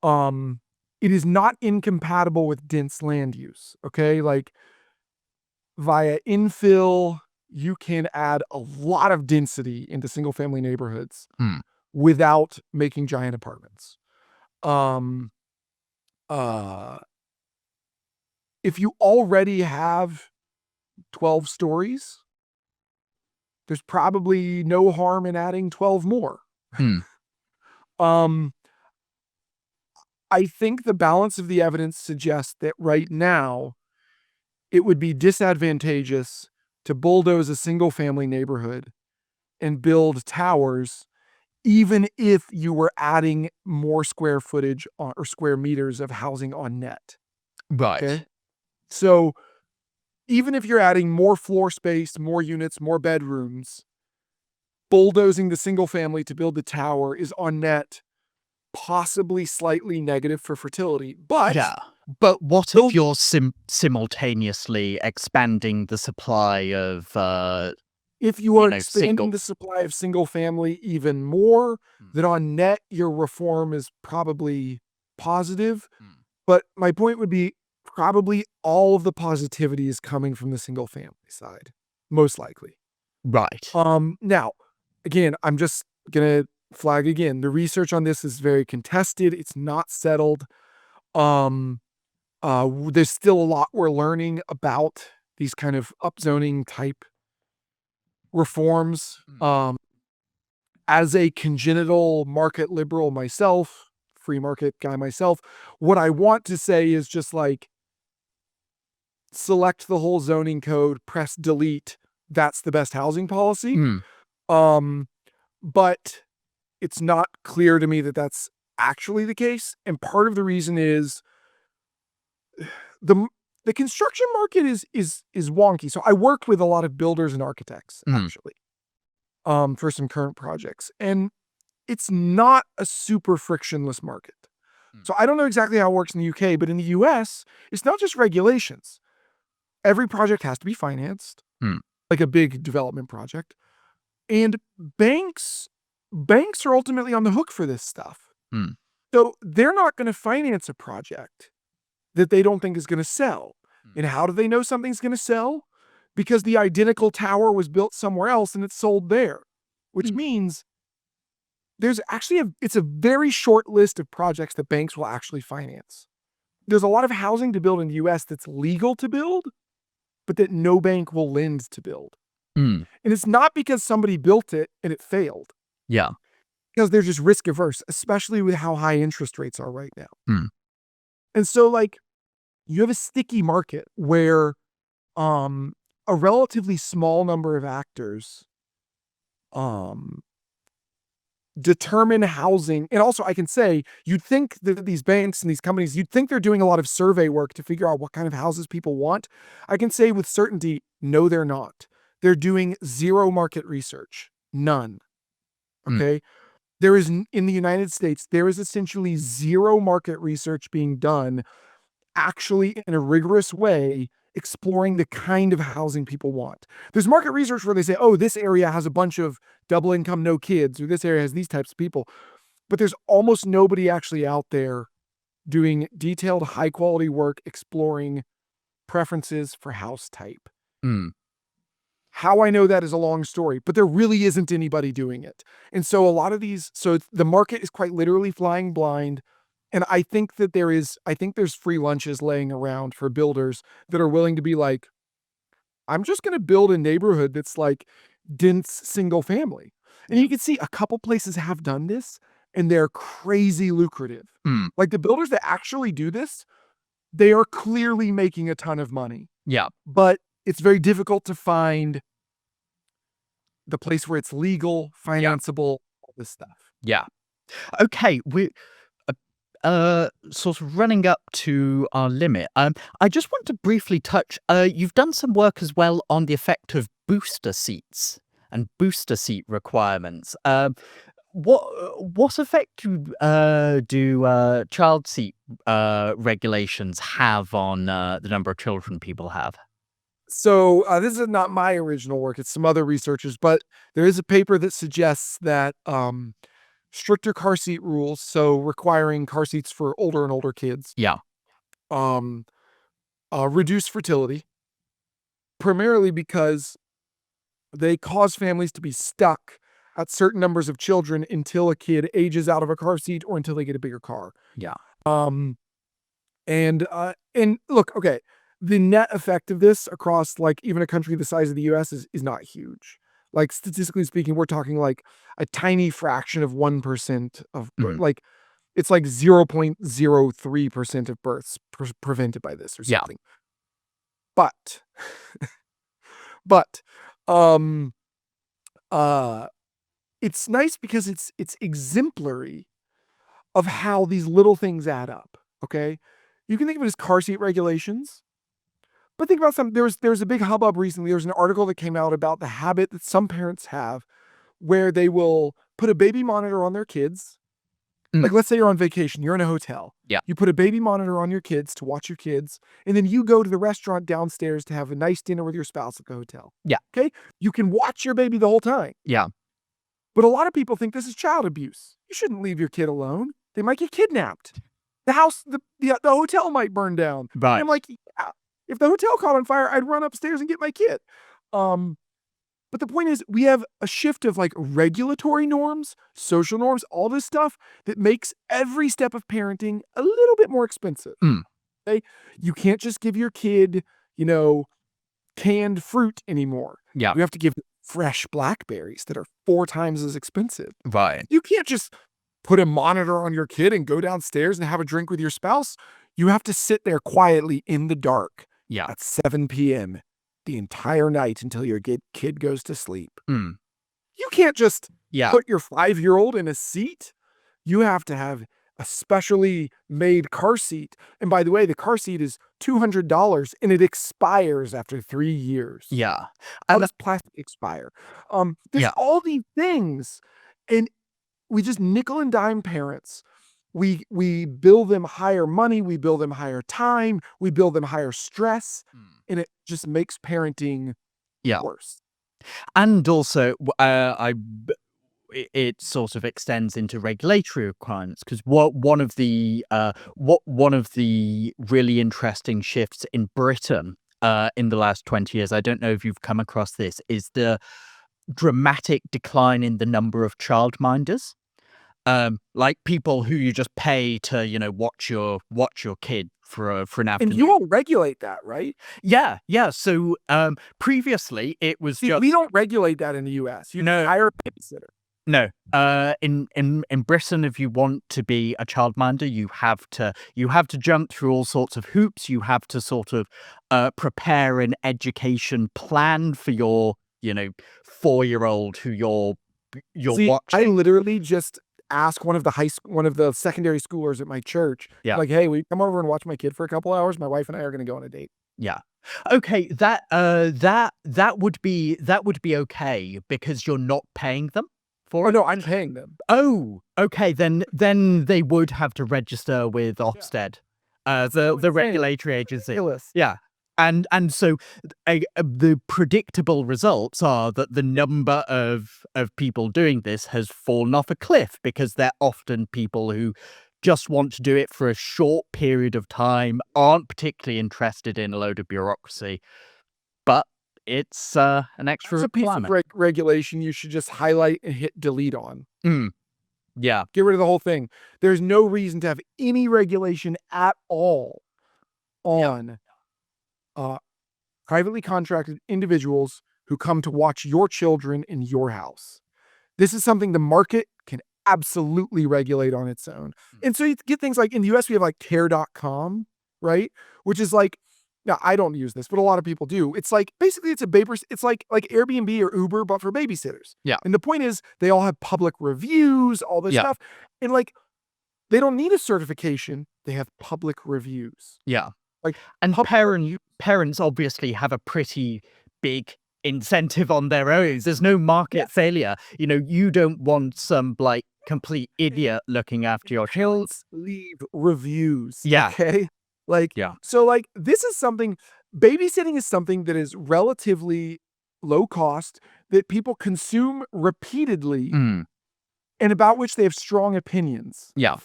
Speaker 1: It is not incompatible with dense land use, okay? Like via infill, you can add a lot of density into single family neighborhoods without making giant apartments. If you already have 12 stories, there's probably no harm in adding 12 more. I think the balance of the evidence suggests that right now it would be disadvantageous to bulldoze a single family neighborhood and build towers, even if you were adding more square footage or square meters of housing on net.
Speaker 2: Right.
Speaker 1: Okay? So even if you're adding more floor space, more units, more bedrooms, bulldozing the single family to build the tower is on net possibly slightly negative for fertility. But
Speaker 2: yeah. But what if you're simultaneously expanding the supply of
Speaker 1: if you are expanding the supply of single family even more, then on net your reform is probably positive. But my point would be, probably all of the positivity is coming from the single family side, most likely.
Speaker 2: Right.
Speaker 1: Now, again, I'm just gonna flag again, the research on this is very contested. It's not settled. There's still a lot we're learning about these kind of upzoning type reforms. As a congenital market liberal myself, free market guy myself, what I want to say is just like, select the whole zoning code, press delete. That's the best housing policy. But it's not clear to me that that's actually the case. And part of the reason is the construction market is wonky. So I worked with a lot of builders and architects actually, for some current projects, and it's not a super frictionless market. So I don't know exactly how it works in the UK, but in the US, it's not just regulations. Every project has to be financed, like a big development project, and banks are ultimately on the hook for this stuff. So they're not going to finance a project that they don't think is going to sell. And how do they know something's going to sell? Because the identical tower was built somewhere else and it's sold there, which means there's actually it's a very short list of projects that banks will actually finance. There's a lot of housing to build in the US that's legal to build, but that no bank will lend to build. And it's not because somebody built it and it failed.
Speaker 2: Yeah.
Speaker 1: Because they're just risk averse, especially with how high interest rates are right now. And so, like, you have a sticky market where a relatively small number of actors determine housing. And also, I can say, you'd think that these banks and these companies, you'd think they're doing a lot of survey work to figure out what kind of houses people want. I can say with certainty, no, they're not. They're doing zero market research. None. Okay? There is, in the United States, there is essentially zero market research being done actually in a rigorous way, exploring the kind of housing people want. There's market research where they say, oh, this area has a bunch of double income, no kids, or this area has these types of people. But there's almost nobody actually out there doing detailed, high quality work, exploring preferences for house type. How I know that is a long story, but there really isn't anybody doing it. And so a lot of these, so the market is quite literally flying blind. And I think that there's free lunches laying around for builders that are willing to be like, I'm just going to build a neighborhood that's like dense single family. And you can see a couple places have done this and they're crazy lucrative. Like the builders that actually do this, they are clearly making a ton of money.
Speaker 2: Yeah.
Speaker 1: But it's very difficult to find the place where it's legal, financeable, all this stuff.
Speaker 2: Yeah. Okay. We're sort of running up to our limit. I just want to briefly touch, you've done some work as well on the effect of booster seats and booster seat requirements. What effect do child seat regulations have on the number of children people have?
Speaker 1: So this is not my original work. It's some other researchers, but there is a paper that suggests that stricter car seat rules, so requiring car seats for older and older kids, reduce fertility, primarily because they cause families to be stuck at certain numbers of children until a kid ages out of a car seat or until they get a bigger car.
Speaker 2: Yeah.
Speaker 1: And look, okay, the net effect of this across like even a country the size of the US is not huge. Like statistically speaking, we're talking like a tiny fraction of 1% of like it's like 0.03% of births prevented by this or something. But it's nice because it's exemplary of how these little things add up. Okay, you can think of it as car seat regulations. But think about something. There was a big hubbub recently. There was an article that came out about the habit that some parents have where they will put a baby monitor on their kids. Like, let's say you're on vacation, you're in a hotel.
Speaker 2: Yeah.
Speaker 1: You put a baby monitor on your kids to watch your kids, and then you go to the restaurant downstairs to have a nice dinner with your spouse at the hotel.
Speaker 2: Yeah.
Speaker 1: Okay? You can watch your baby the whole time.
Speaker 2: Yeah.
Speaker 1: But a lot of people think this is child abuse. You shouldn't leave your kid alone. They might get kidnapped. The house, the hotel might burn down. And
Speaker 2: Right.
Speaker 1: I'm like, yeah, if the hotel caught on fire, I'd run upstairs and get my kid. But the point is, we have a shift of like regulatory norms, social norms, all this stuff that makes every step of parenting a little bit more expensive.
Speaker 2: Mm.
Speaker 1: Okay? You can't just give your kid, canned fruit anymore.
Speaker 2: Yeah.
Speaker 1: You have to give them fresh blackberries that are 4 times as expensive.
Speaker 2: Right.
Speaker 1: You can't just put a monitor on your kid and go downstairs and have a drink with your spouse. You have to sit there quietly in the dark
Speaker 2: Yeah.
Speaker 1: at 7 p.m. the entire night until your kid goes to sleep.
Speaker 2: Mm.
Speaker 1: You can't just
Speaker 2: Yeah.
Speaker 1: put your 5-year-old in a seat. You have to have a specially made car seat. And by the way, the car seat is $200 and it expires after 3 years.
Speaker 2: Yeah.
Speaker 1: How
Speaker 2: And
Speaker 1: does plastic expire? There's
Speaker 2: Yeah.
Speaker 1: all these things. And we just nickel and dime parents. We bill them higher money, we bill them higher time, we bill them higher stress, and it just makes parenting
Speaker 2: Yeah.
Speaker 1: worse.
Speaker 2: And also, it sort of extends into regulatory requirements because one of the really interesting shifts in Britain in the last 20 years, I don't know if you've come across this, is the dramatic decline in the number of childminders. Like people who you just pay to, watch your kid for an
Speaker 1: And
Speaker 2: afternoon.
Speaker 1: you all regulate that, right?
Speaker 2: Yeah. So previously it was
Speaker 1: See,
Speaker 2: just
Speaker 1: we don't regulate that in the US. You
Speaker 2: No.
Speaker 1: hire a babysitter.
Speaker 2: No. In Britain, if you want to be a childminder, you have to jump through all sorts of hoops. You have to sort of prepare an education plan for your 4-year-old who you're
Speaker 1: See,
Speaker 2: watching.
Speaker 1: I literally just ask one of the secondary schoolers at my church,
Speaker 2: Yeah.
Speaker 1: like, "Hey, will you come over and watch my kid for a couple hours? My wife and I are going to go on a date."
Speaker 2: Yeah. Okay. That would be okay because you're not paying them for
Speaker 1: Oh
Speaker 2: it.
Speaker 1: no, I'm paying them.
Speaker 2: Oh, okay. Then they would have to register with Ofsted, the
Speaker 1: insane.
Speaker 2: regulatory agency.
Speaker 1: Ridiculous.
Speaker 2: Yeah, and so the predictable results are that the number of people doing this has fallen off a cliff because they're often people who just want to do it for a short period of time, aren't particularly interested in a load of bureaucracy, but it's an extra
Speaker 1: That's a piece of
Speaker 2: requirement.
Speaker 1: regulation you should just highlight and hit delete on.
Speaker 2: Yeah.
Speaker 1: Get rid of the whole thing. There's no reason to have any regulation at all on privately contracted individuals who come to watch your children in your house. This is something the market can absolutely regulate on its own. And so you get things like in the US, we have like care.com, right? Which is like, now I don't use this, but a lot of people do. It's like basically it's like Airbnb or Uber, but for babysitters.
Speaker 2: Yeah.
Speaker 1: And the point is they all have public reviews, all this
Speaker 2: Yeah.
Speaker 1: stuff. And like they don't need a certification. They have public reviews.
Speaker 2: Yeah.
Speaker 1: Like
Speaker 2: And
Speaker 1: public
Speaker 2: parents obviously have a pretty big incentive on their own. There's no market failure. You don't want some like complete idiot looking after your children.
Speaker 1: leave reviews.
Speaker 2: Yeah.
Speaker 1: Okay. Like,
Speaker 2: Yeah.
Speaker 1: so like this is something, babysitting is something that is relatively low cost that people consume repeatedly and about which they have strong opinions.
Speaker 2: Yeah.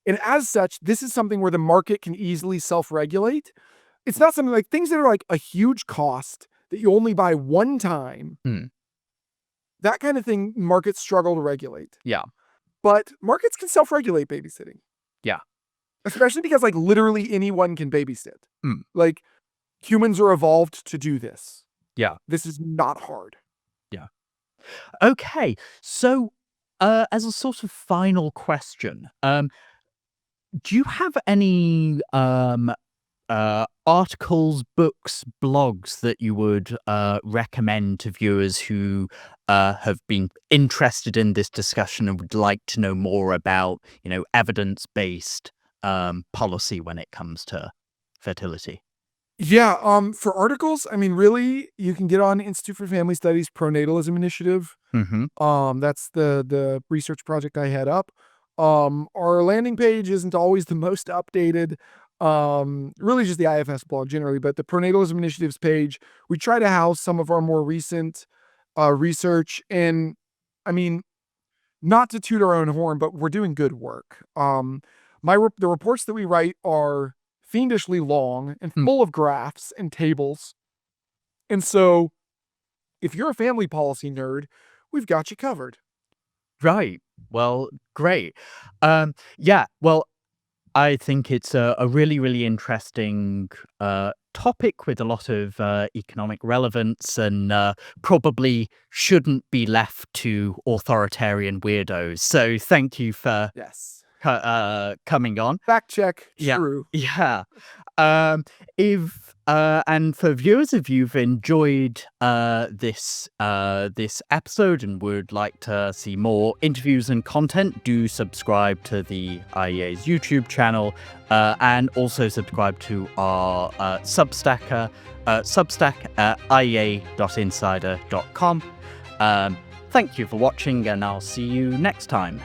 Speaker 1: And as such, this is something where the market can easily self-regulate. It's not something like things that are like a huge cost that you only buy one time. That kind of thing, markets struggle to regulate.
Speaker 2: Yeah.
Speaker 1: But markets can self-regulate babysitting.
Speaker 2: Yeah.
Speaker 1: Especially because like literally anyone can babysit. Like humans are evolved to do this.
Speaker 2: Yeah.
Speaker 1: This is not hard.
Speaker 2: Yeah. Okay. So, as a sort of final question, do you have any articles, books, blogs that you would recommend to viewers who have been interested in this discussion and would like to know more about, evidence-based policy when it comes to fertility?
Speaker 1: Yeah, for articles, I mean, really, you can get on Institute for Family Studies Pronatalism Initiative. That's the research project I had up. Our landing page isn't always the most updated. Really just the IFS blog generally, but the Pronatalism Initiatives page, we try to house some of our more recent research. And I mean, not to toot our own horn, but we're doing good work. The reports that we write are fiendishly long and
Speaker 2: Hmm.
Speaker 1: full of graphs and tables. And so if you're a family policy nerd, we've got you covered.
Speaker 2: Right. Well, great. Yeah. Well, I think it's a really, really interesting topic with a lot of economic relevance, and probably shouldn't be left to authoritarian weirdos. So thank you for
Speaker 1: Yes.
Speaker 2: coming on.
Speaker 1: Fact check.
Speaker 2: Yeah.
Speaker 1: True.
Speaker 2: Yeah. If and for viewers, if you've enjoyed this episode and would like to see more interviews and content, do subscribe to the IEA's YouTube channel, and also subscribe to our Substack at iea.insider.com. Thank you for watching, and I'll see you next time.